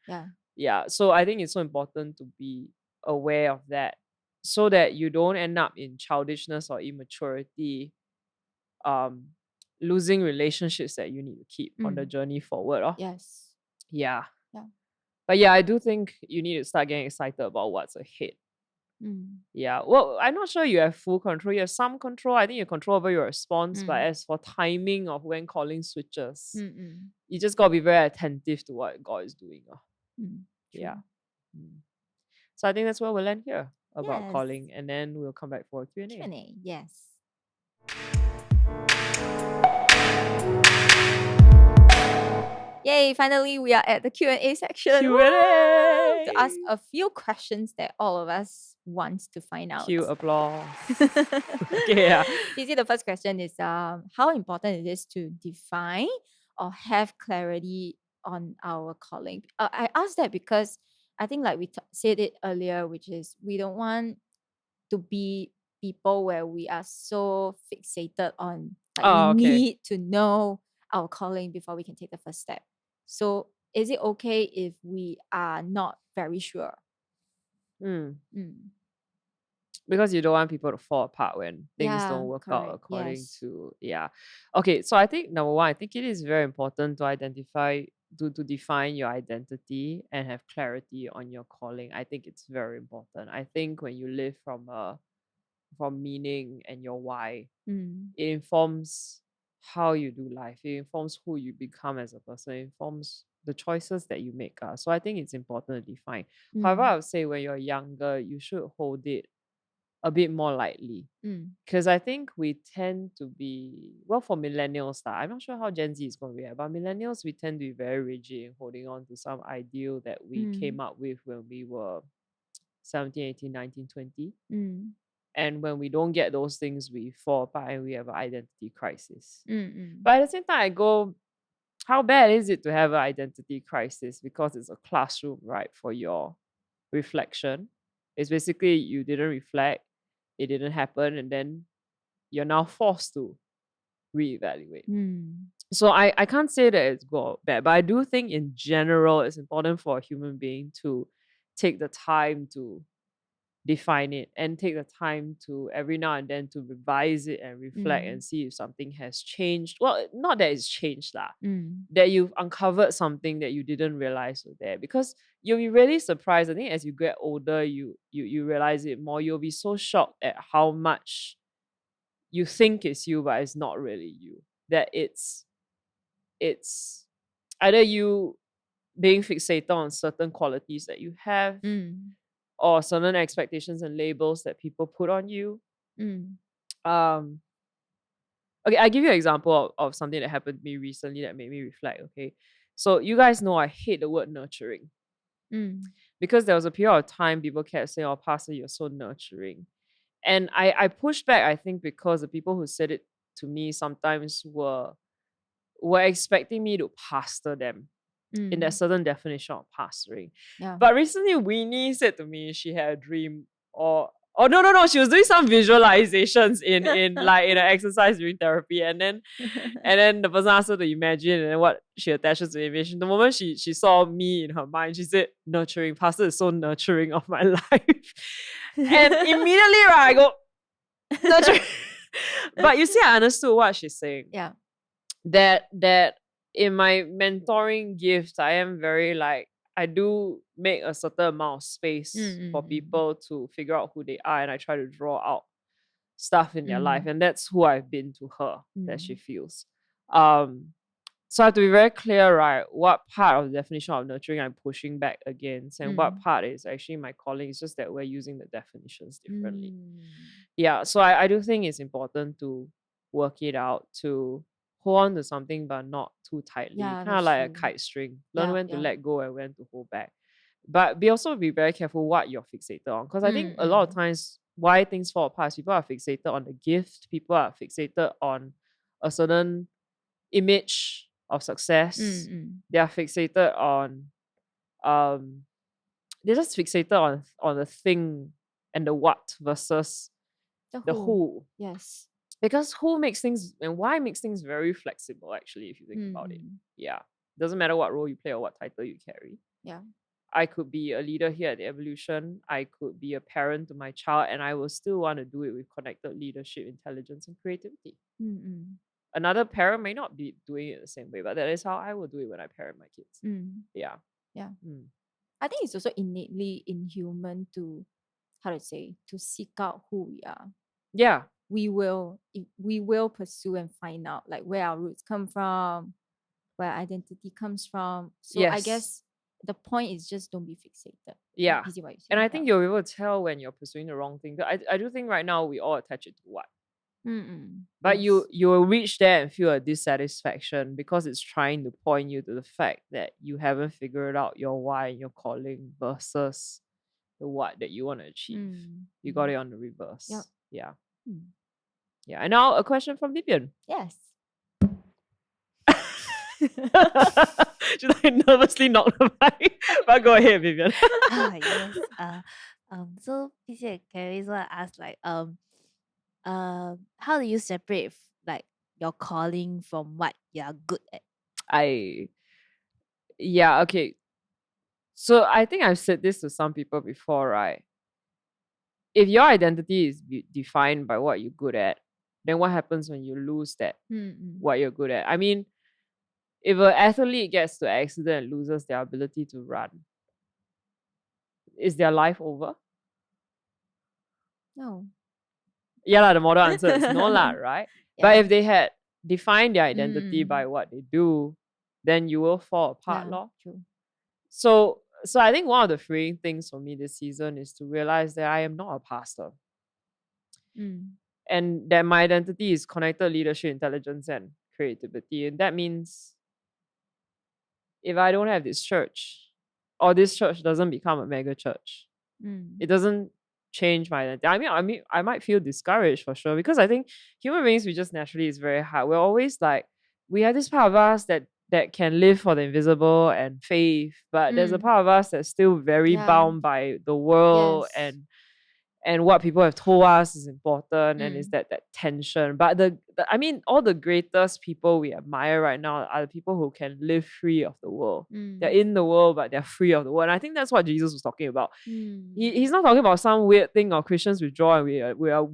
Yeah. So I think it's so important to be aware of that, so that you don't end up in childishness or immaturity, losing relationships that you need to keep on the journey forward. Yes. Yeah. But yeah, I do think you need to start getting excited about what's ahead. Yeah. Well, I'm not sure you have full control. You have some control. I think you control over your response. But as for timing of when calling switches, you just got to be very attentive to what God is doing. Yeah. So I think that's where we'll end here about calling. And then we'll come back for a Q&A. Q&A, yes. Yay, finally we are at the Q&A section. Q&A! To ask a few questions that all of us want to find out. Cue applause. Okay, yeah. You see, the first question is how important it is to define or have clarity on our calling. I asked that because I think like we said it earlier, which is we don't want to be people where we are so fixated on like we need to know our calling before we can take the first step. So is it okay if we are not very sure? Because you don't want people to fall apart when things don't work out according to okay. So I think number one, I think it is very important to identify to define your identity and have clarity on your calling. I think it's very important. I think when you live from meaning and your why, it informs how you do life. It informs who you become as a person. It informs the choices that you make. So I think it's important to define. However, I would say when you're younger, you should hold it a bit more lightly, because I think we tend to be, well, for millennials, I'm not sure how Gen Z is going to react, but millennials, we tend to be very rigid in holding on to some ideal that we came up with when we were 17, 18, 19, 20. And when we don't get those things, we fall apart and we have an identity crisis. But at the same time, I go, how bad is it to have an identity crisis? Because it's a classroom, right, for your reflection. It's basically you didn't reflect, it didn't happen, and then you're now forced to reevaluate. So I can't say that it's good or bad, but I do think in general it's important for a human being to take the time to define it and take the time to every now and then to revise it and reflect and see if something has changed. Well, not that it's changed that you've uncovered something that you didn't realize was there, because you'll be really surprised. I think as you get older, you realize it more. You'll be so shocked at how much you think it's you, but it's not really you. That it's either you being fixated on certain qualities that you have, or certain expectations and labels that people put on you. Okay, I'll give you an example of something that happened to me recently that made me reflect. Okay, so you guys know I hate the word nurturing, because there was a period of time people kept saying, "Oh, Pastor, you're so nurturing," and I pushed back. I think because the people who said it to me sometimes were expecting me to pastor them in that certain definition of pastoring. But recently, Winnie said to me she had a dream, or no, she was doing some visualizations in like in an exercise during therapy, and then the person asked her to imagine, and then what she attaches to the image. The moment she saw me in her mind, she said, "Nurturing, pastor is so nurturing of my life," and immediately, right, I go, "Nurturing." But you see, I understood what she's saying. Yeah. That in my mentoring gifts, I am very like, I do make a certain amount of space for people to figure out who they are, and I try to draw out stuff in their life, and that's who I've been to her that she feels. So I have to be very clear, right? What part of the definition of nurturing I'm pushing back against, and what part is actually my calling. It's just that we're using the definitions differently. Yeah, so I do think it's important to work it out, to hold on to something but not too tightly. Yeah, Kind of that's like a true. kite string. Learn Yeah, when to yeah. let go and when to hold back. But be very careful what you're fixated on. Because I think a lot of times why things fall apart is people are fixated on the gift, people are fixated on a certain image of success. They are fixated on they're just fixated on the thing and the what versus the who. Yes. Because who makes things and why makes things very flexible, actually, if you think about it. Yeah. Doesn't matter what role you play or what title you carry. Yeah. I could be a leader here at the Evolution. I could be a parent to my child, and I will still want to do it with connected leadership, intelligence, and creativity. Another parent may not be doing it the same way, but that is how I will do it when I parent my kids. Yeah. Yeah. I think it's also innately inhuman to, to seek out who we are. Yeah. We will pursue and find out like where our roots come from, where our identity comes from. So I guess the point is just don't be fixated. Yeah. And I think yeah. you'll be able to tell when you're pursuing the wrong thing. I do think right now we all attach it to what. But Yes. you will reach there and feel a dissatisfaction because it's trying to point you to the fact that you haven't figured out your why and your calling versus the what that you want to achieve. You got it on the reverse. Yep. Yeah. Yeah. And now a question from Vivian. Yes. She like nervously knocked the mic. But go ahead, Vivian. Yes. So PC Carrie want to ask like how do you separate like your calling from what you're good at? Okay. So I think I've said this to some people before, right? If your identity is defined by what you're good at, then what happens when you lose that, what you're good at? I mean, if an athlete gets to an accident and loses their ability to run, is their life over? No. Yeah, the model answer is no, right? Yeah. But if they had defined their identity by what they do, then you will fall apart, True. So I think one of the freeing things for me this season is to realize that I am not a pastor. And that my identity is connected leadership, intelligence, and creativity. And that means if I don't have this church, or this church doesn't become a mega church, it doesn't change my identity. I might feel discouraged for sure, because I think human beings, we just naturally is very hard. We're always like, we have this part of us that can live for the invisible and faith, but there's a part of us that's still very bound by the world and what people have told us is important, and is that tension. But all the greatest people we admire right now are the people who can live free of the world. They're in the world, but they're free of the world. And I think that's what Jesus was talking about. He's not talking about some weird thing or Christians withdraw and we are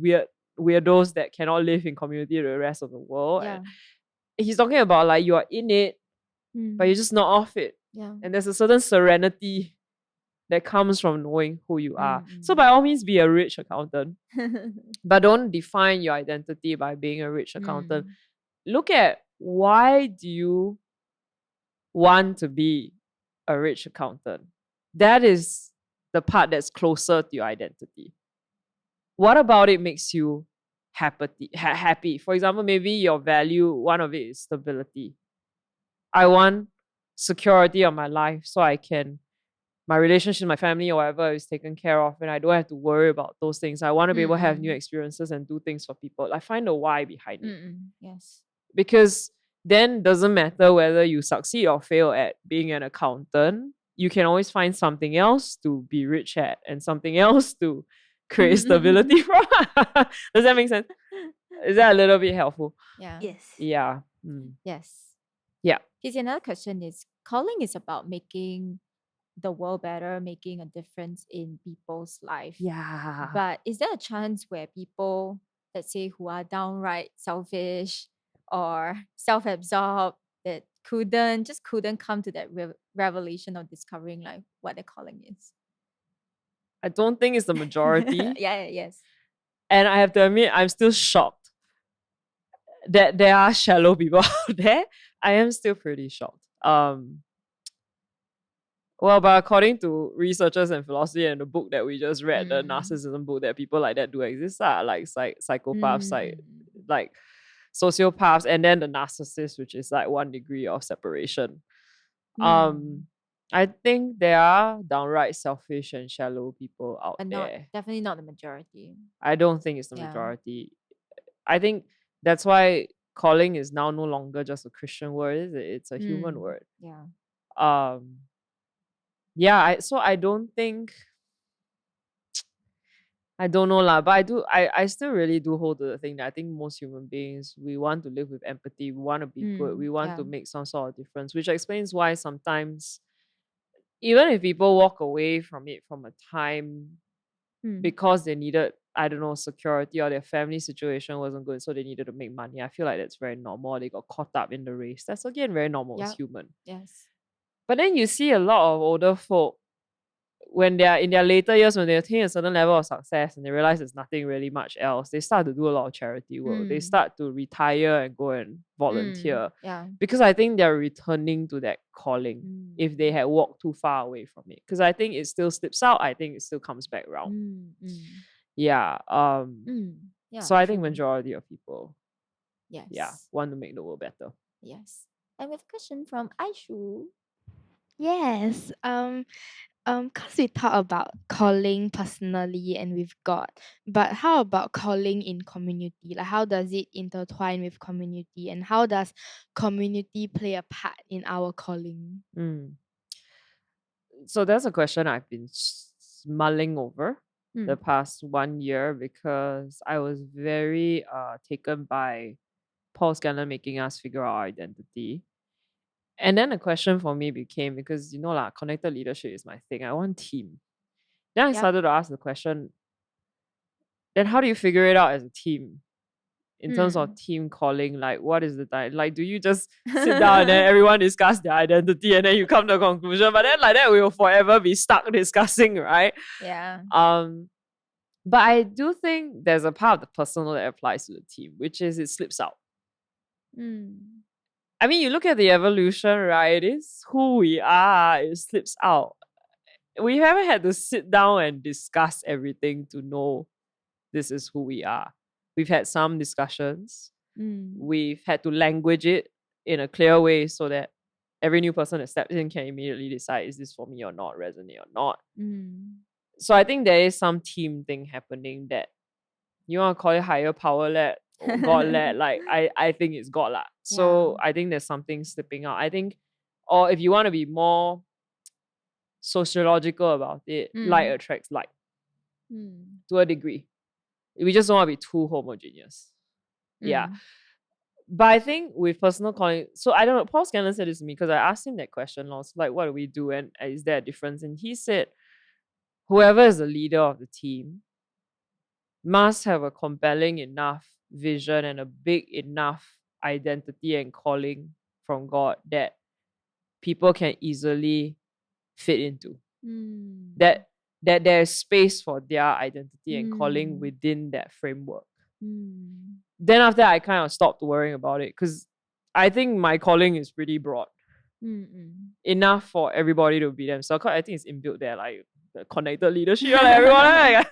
weirdos that cannot live in community with the rest of the world. Yeah. And he's talking about like you are in it, but you're just not off it. Yeah. And there's a certain serenity that comes from knowing who you are. So by all means, be a rich accountant. But don't define your identity by being a rich accountant. Look at, why do you want to be a rich accountant? That is the part that's closer to your identity. What about it makes you happy? For example, maybe your value, one of it is stability. I want security of my life so my relationship, my family, or whatever is taken care of, and I don't have to worry about those things. I want to be able to have new experiences and do things for people. I find the why behind it. Yes. Because then doesn't matter whether you succeed or fail at being an accountant, you can always find something else to be rich at and something else to create stability from. Does that make sense? Is that a little bit helpful? Yeah. Yes. Yeah. Yes. Yeah. Here's another question is, calling is about making the world better, making a difference in people's life. Yeah. But is there a chance where people, let's say, who are downright selfish or self-absorbed, that couldn't come to that revelation of discovering like what their calling is? I don't think it's the majority. Yes. And I have to admit, I'm still shocked that there are shallow people out there. I am still pretty shocked. Well, but according to researchers and philosophy and the book that we just read, the narcissism book, that people like that do exist, like psychopaths, like sociopaths, and then the narcissist, which is like 1 degree of separation. I think there are downright selfish and shallow people out there. Definitely not the majority. I don't think it's the majority. I think that's why calling is now no longer just a Christian word, is it? It's a human word. So I don't think, I don't know lah, but I still really do hold to the thing that I think most human beings, we want to live with empathy, we want to be good, we want to make some sort of difference, which explains why sometimes, even if people walk away from it from a time because they needed, I don't know, security, or their family situation wasn't good, so they needed to make money, I feel like that's very normal. They got caught up in the race. That's again very normal as human. But then you see a lot of older folk, when they're in their later years, when they attain a certain level of success and they realize there's nothing really much else, they start to do a lot of charity work. They start to retire and go and volunteer. Because I think they're returning to that calling if they had walked too far away from it. Because I think it still slips out. I think it still comes back around. So I think majority of people want to make the world better. Yes. And we have a question from Aishu. Yes. Because we talk about calling personally and with God, but how about calling in community? Like, how does it intertwine with community, and how does community play a part in our calling? So that's a question I've been mulling over the past 1 year, because I was very taken by Paul Scanlon making us figure out our identity. And then the question for me became, because connected leadership is my thing. I want team. Then I started to ask the question, then how do you figure it out as a team? In terms of team calling, like what is the time? Like, do you just sit down and then everyone discuss their identity and then you come to a conclusion? But then like that, we will forever be stuck discussing, right? But I do think there's a part of the personal that applies to the team, which is it slips out. I mean, you look at the evolution, right? It is who we are. It slips out. We haven't had to sit down and discuss everything to know this is who we are. We've had some discussions. We've had to language it in a clear way so that every new person that steps in can immediately decide, is this for me or not, resonate or not. So I think there is some team thing happening that you want to call it higher power-led or God-led. Like, I think it's God lah. So I think there's something slipping out. I think, or if you want to be more sociological about it, like attracts like to a degree. We just don't want to be too homogeneous. But I think with personal calling, so I don't know, Paul Scanlon said this to me because I asked him that question, like, what do we do, and is there a difference? And he said, whoever is the leader of the team must have a compelling enough vision and a big enough identity and calling from God that people can easily fit into. That there's space for their identity and calling within that framework. Then after that, I kind of stopped worrying about it, because I think my calling is pretty broad. Enough for everybody to be themselves. I think it's inbuilt there, like the connected leadership, like everyone like,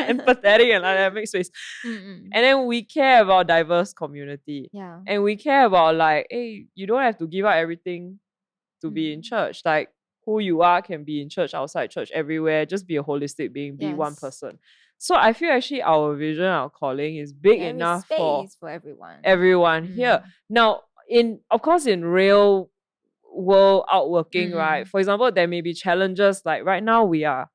empathetic and like that, make space. And then we care about diverse community. And we care about like, hey, you don't have to give up everything to be in church. Like, who you are can be in church, outside church, everywhere. Just be a holistic being, be one person. So I feel actually our vision, our calling is big enough for everyone here. Now, of course, in real world outworking, right? For example, there may be challenges. Like right now, we are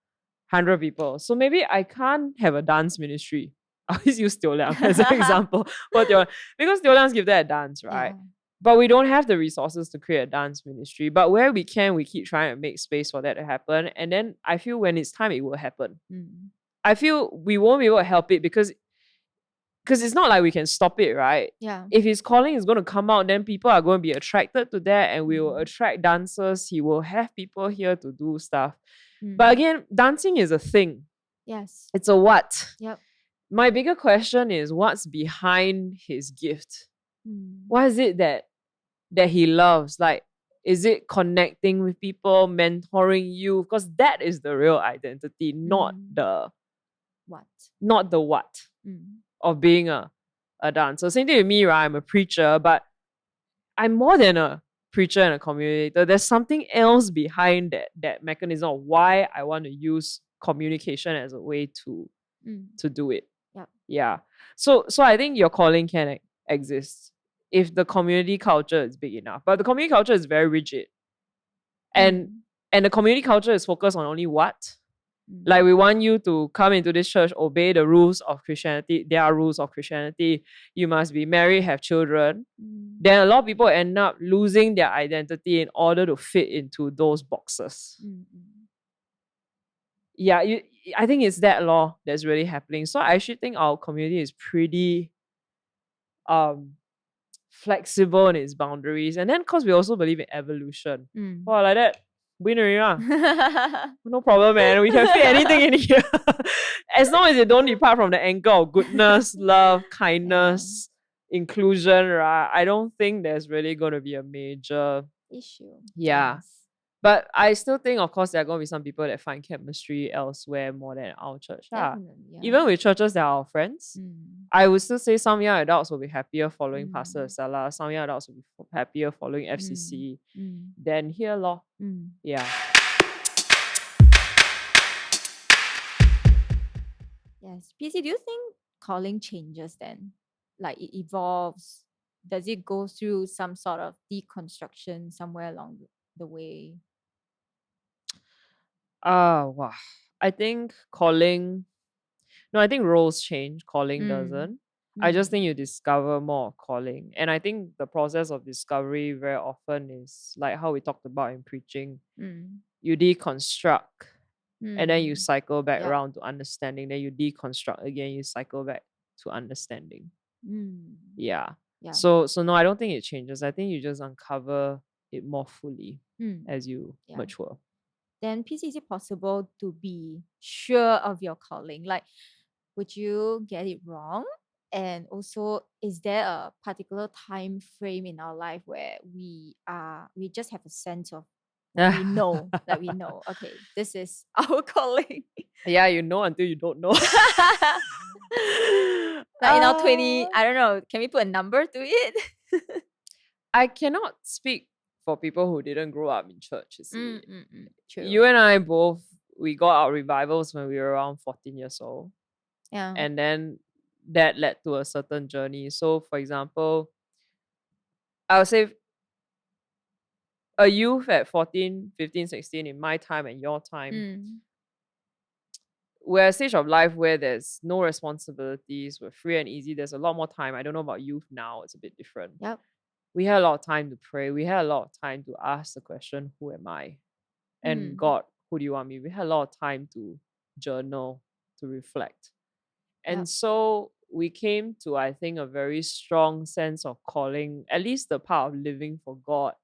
100 people. So maybe I can't have a dance ministry. I always use Teo Liang as an example. Because Teo Liang's give that a dance, right? But we don't have the resources to create a dance ministry. But where we can, we keep trying to make space for that to happen. And then I feel when it's time, it will happen. I feel we won't be able to help it because it's not like we can stop it, right? If his calling is going to come out, then people are going to be attracted to that, and we will attract dancers. He will have people here to do stuff. But again, dancing is a thing. It's a what? My bigger question is, what's behind his gift? What is it that that he loves? Like, is it connecting with people, mentoring you? Because that is the real identity, not the what of being a dancer. Same thing with me, right? I'm a preacher, but I'm more than a preacher and a communicator. There's something else behind that mechanism of why I want to use communication as a way to do it. Yeah. So I think your calling can exist if the community culture is big enough. But the community culture is very rigid. And the community culture is focused on only what? Like, we want you to come into this church, obey the rules of Christianity. There are rules of Christianity. You must be married, have children. Then a lot of people end up losing their identity in order to fit into those boxes. Yeah, I think it's that law that's really happening. So I actually think our community is pretty flexible in its boundaries. And then because we also believe in evolution. Wow, like that. Winner, no problem, man. We can fit anything in here. As long as you don't depart from the angle of goodness, love, kindness, inclusion, right? I don't think there's really going to be a major issue. Yeah. Yes. But I still think, of course, there are going to be some people that find chemistry elsewhere more than our church. Even with churches that are our friends, I would still say some young adults will be happier following Pastor Stella. Some young adults will be happier following FCC than here, law. Yeah. Yes. PC, do you think calling changes then? Like, it evolves? Does it go through some sort of deconstruction somewhere along the way? Wow. I think I think roles change. Calling doesn't. I just think you discover more calling. And I think the process of discovery very often is like how we talked about in preaching. You deconstruct and then you cycle back around to understanding. Then you deconstruct again, you cycle back to understanding. Yeah. So no, I don't think it changes. I think you just uncover it more fully as you mature. Then, PC, is it possible to be sure of your calling? Like, would you get it wrong? And also, is there a particular time frame in our life where we just have a sense of that we know, okay, this is our calling? Yeah, you know until you don't know. Like in our 20, I don't know, can we put a number to it? I cannot speak for people who didn't grow up in church. You see. True. You and I both, we got our revivals when we were around 14 years old. Yeah. And then that led to a certain journey. So, for example, I would say a youth at 14, 15, 16 in my time and your time, we're at a stage of life where there's no responsibilities, we're free and easy, there's a lot more time. I don't know about youth now, it's a bit different. Yep. We had a lot of time to pray. We had a lot of time to ask the question, who am I? And God, who do you want me? We had a lot of time to journal, to reflect. And so we came to, I think, a very strong sense of calling, at least the part of living for God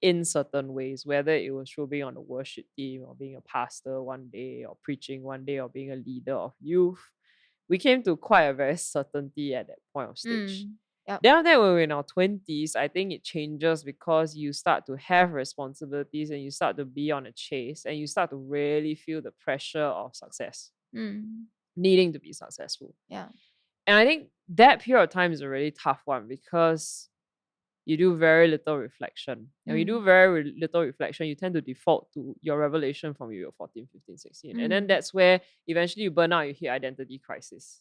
in certain ways, whether it was through being on the worship team or being a pastor one day or preaching one day or being a leader of youth. We came to quite a very certainty at that point of stage. Then after that, when we're in our 20s, I think it changes because you start to have responsibilities and you start to be on a chase and you start to really feel the pressure of success, needing to be successful. Yeah. And I think that period of time is a really tough one because you do very little reflection. And when you do very little reflection, you tend to default to your revelation from your 14, 15, 16. And then that's where eventually you burn out, you hit identity crisis.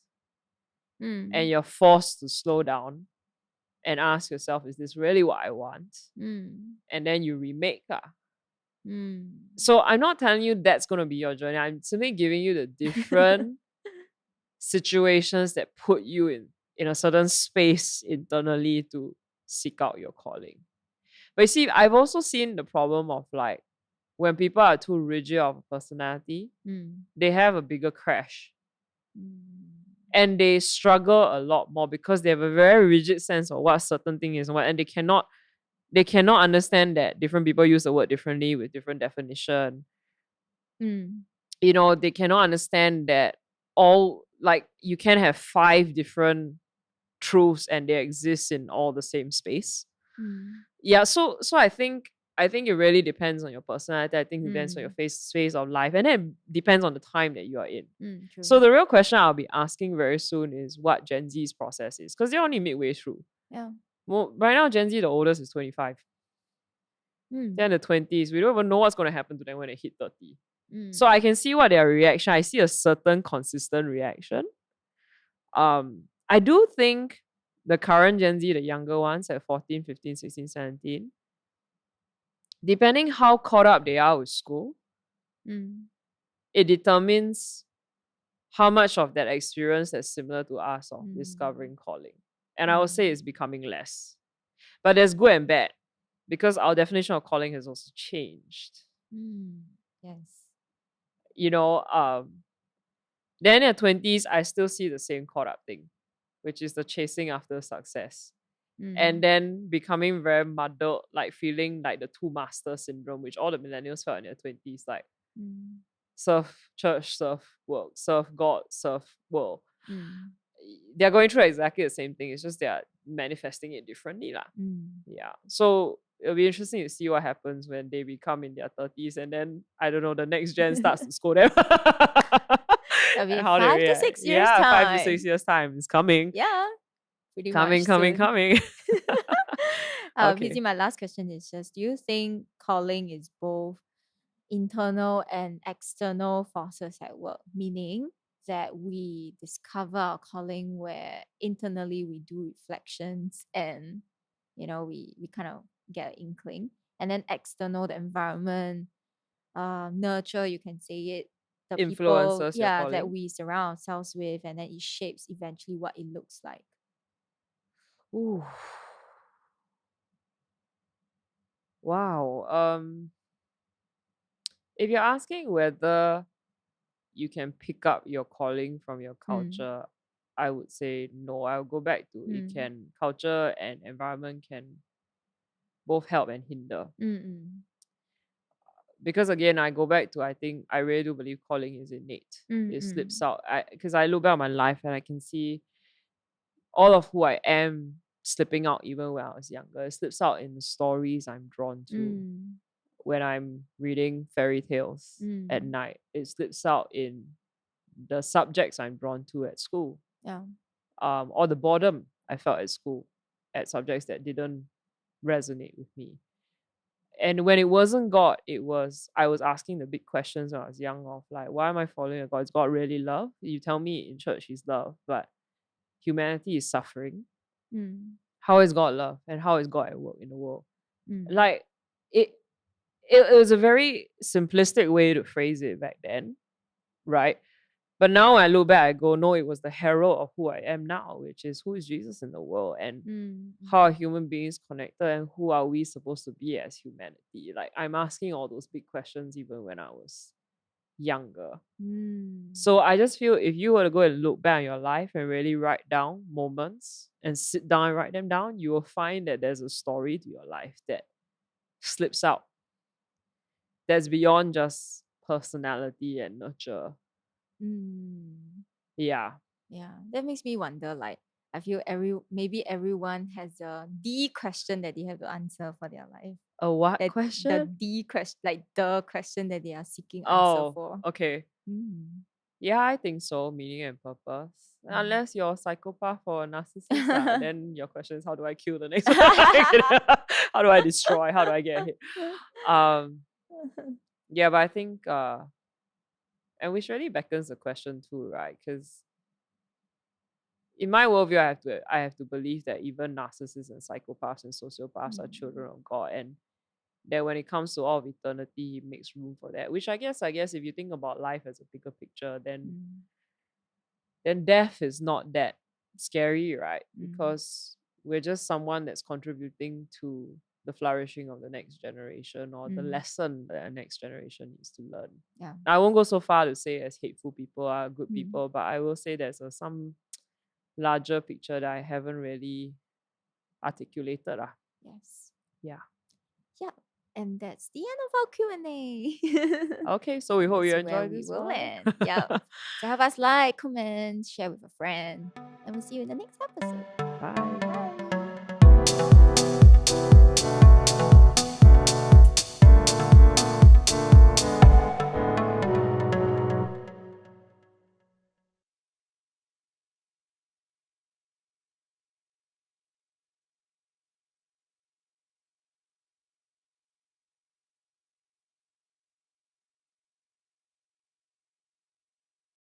And you're forced to slow down and ask yourself, is this really what I want? And then you remake. So I'm not telling you that's going to be your journey. I'm simply giving you the different situations that put you in a certain space internally to seek out your calling. But you see, I've also seen the problem of like when people are too rigid of a personality, they have a bigger crash. And they struggle a lot more because they have a very rigid sense of what certain thing is and what, and they cannot understand that different people use the word differently with different definition. You know, they cannot understand that all, like, you can have 5 different truths and they exist in all the same space. Yeah, so I think it really depends on your personality. I think it depends on your phase of life, and then it depends on the time that you are in. True. So the real question I'll be asking very soon is what Gen Z's process is, because they're only midway through. Yeah. Well, right now Gen Z, the oldest is 25. They're in the 20s. We don't even know what's going to happen to them when they hit 30. So I can see what their reaction. I see a certain consistent reaction. I do think the current Gen Z, the younger ones at 14, 15, 16, 17, depending how caught up they are with school, it determines how much of that experience is similar to us of discovering calling. And I would say it's becoming less. But there's good and bad, because our definition of calling has also changed. Yes. You know, then at 20s, I still see the same caught up thing, which is the chasing after success. And then becoming very muddled, like feeling like the two master syndrome, which all the millennials felt in their 20s, like serve church, serve work, serve God, serve world. They're going through exactly the same thing. It's just they're manifesting it differently. Yeah. So it'll be interesting to see what happens when they become in their 30s, and then I don't know, the next gen starts to scold them. That'll be And how they 5 to react. 6 years Yeah, time. 5 to 6 years time is coming. Yeah. Pretty Coming. much soon. Okay. Vizi, my last question is just, do you think calling is both internal and external forces at work? Meaning that we discover our calling where internally we do reflections and, we kind of get an inkling. And then external, the environment, nurture, you can say it, the Influences people, your that calling. we surround ourselves with, and then it shapes eventually what it looks like. Ooh. Wow. If you're asking whether you can pick up your calling from your culture, I would say no. I'll go back to it can culture and environment can both help and hinder. Because again, I go back to, I think I really do believe calling is innate. It slips out. Because I look back at my life and I can see all of who I am slipping out even when I was younger. It slips out in the stories I'm drawn to. When I'm reading fairy tales at night, it slips out in the subjects I'm drawn to at school. Yeah. Or the boredom I felt at school at subjects that didn't resonate with me. And when it wasn't God, I was asking the big questions when I was young of like, why am I following a God? Is God really love? You tell me in church He's love, but humanity is suffering. How is God love? And how is God at work in the world? Like it was a very simplistic way to phrase it back then, right? But now I look back, I go, no, it was the herald of who I am now, which is who is Jesus in the world, and how are human beings connected, and who are we supposed to be as humanity? Like, I'm asking all those big questions even when I was younger. So I just feel if you were to go and look back on your life and really write down moments and sit down and write them down, you will find that there's a story to your life that slips out. That's beyond just personality and nurture. Yeah. Yeah. That makes me wonder, like, I feel maybe everyone has a D question that they have to answer for their life. A what The question? D question, like the question that they are seeking answer for. Okay. Yeah, I think so. Meaning and purpose. Unless you're a psychopath or a narcissist, then your question is, how do I kill the next one? How do I destroy? How do I get hit? Yeah, but I think and which really beckons the question too, right? Because in my worldview, I have to believe that even narcissists and psychopaths and sociopaths are children of God, and that when it comes to all of eternity, He makes room for that. Which I guess if you think about life as a bigger picture, then death is not that scary, right? Because we're just someone that's contributing to the flourishing of the next generation, or the lesson that the next generation needs to learn. Yeah. I won't go so far to say as hateful people are good people, but I will say there's some larger picture that I haven't really articulated. Yes. Yeah. Yeah. And that's the end of our Q&A. Okay, so we hope you That's enjoyed where this we will one. end. Yeah. So have us like, comment, share with a friend, and we'll see you in the next episode. Bye.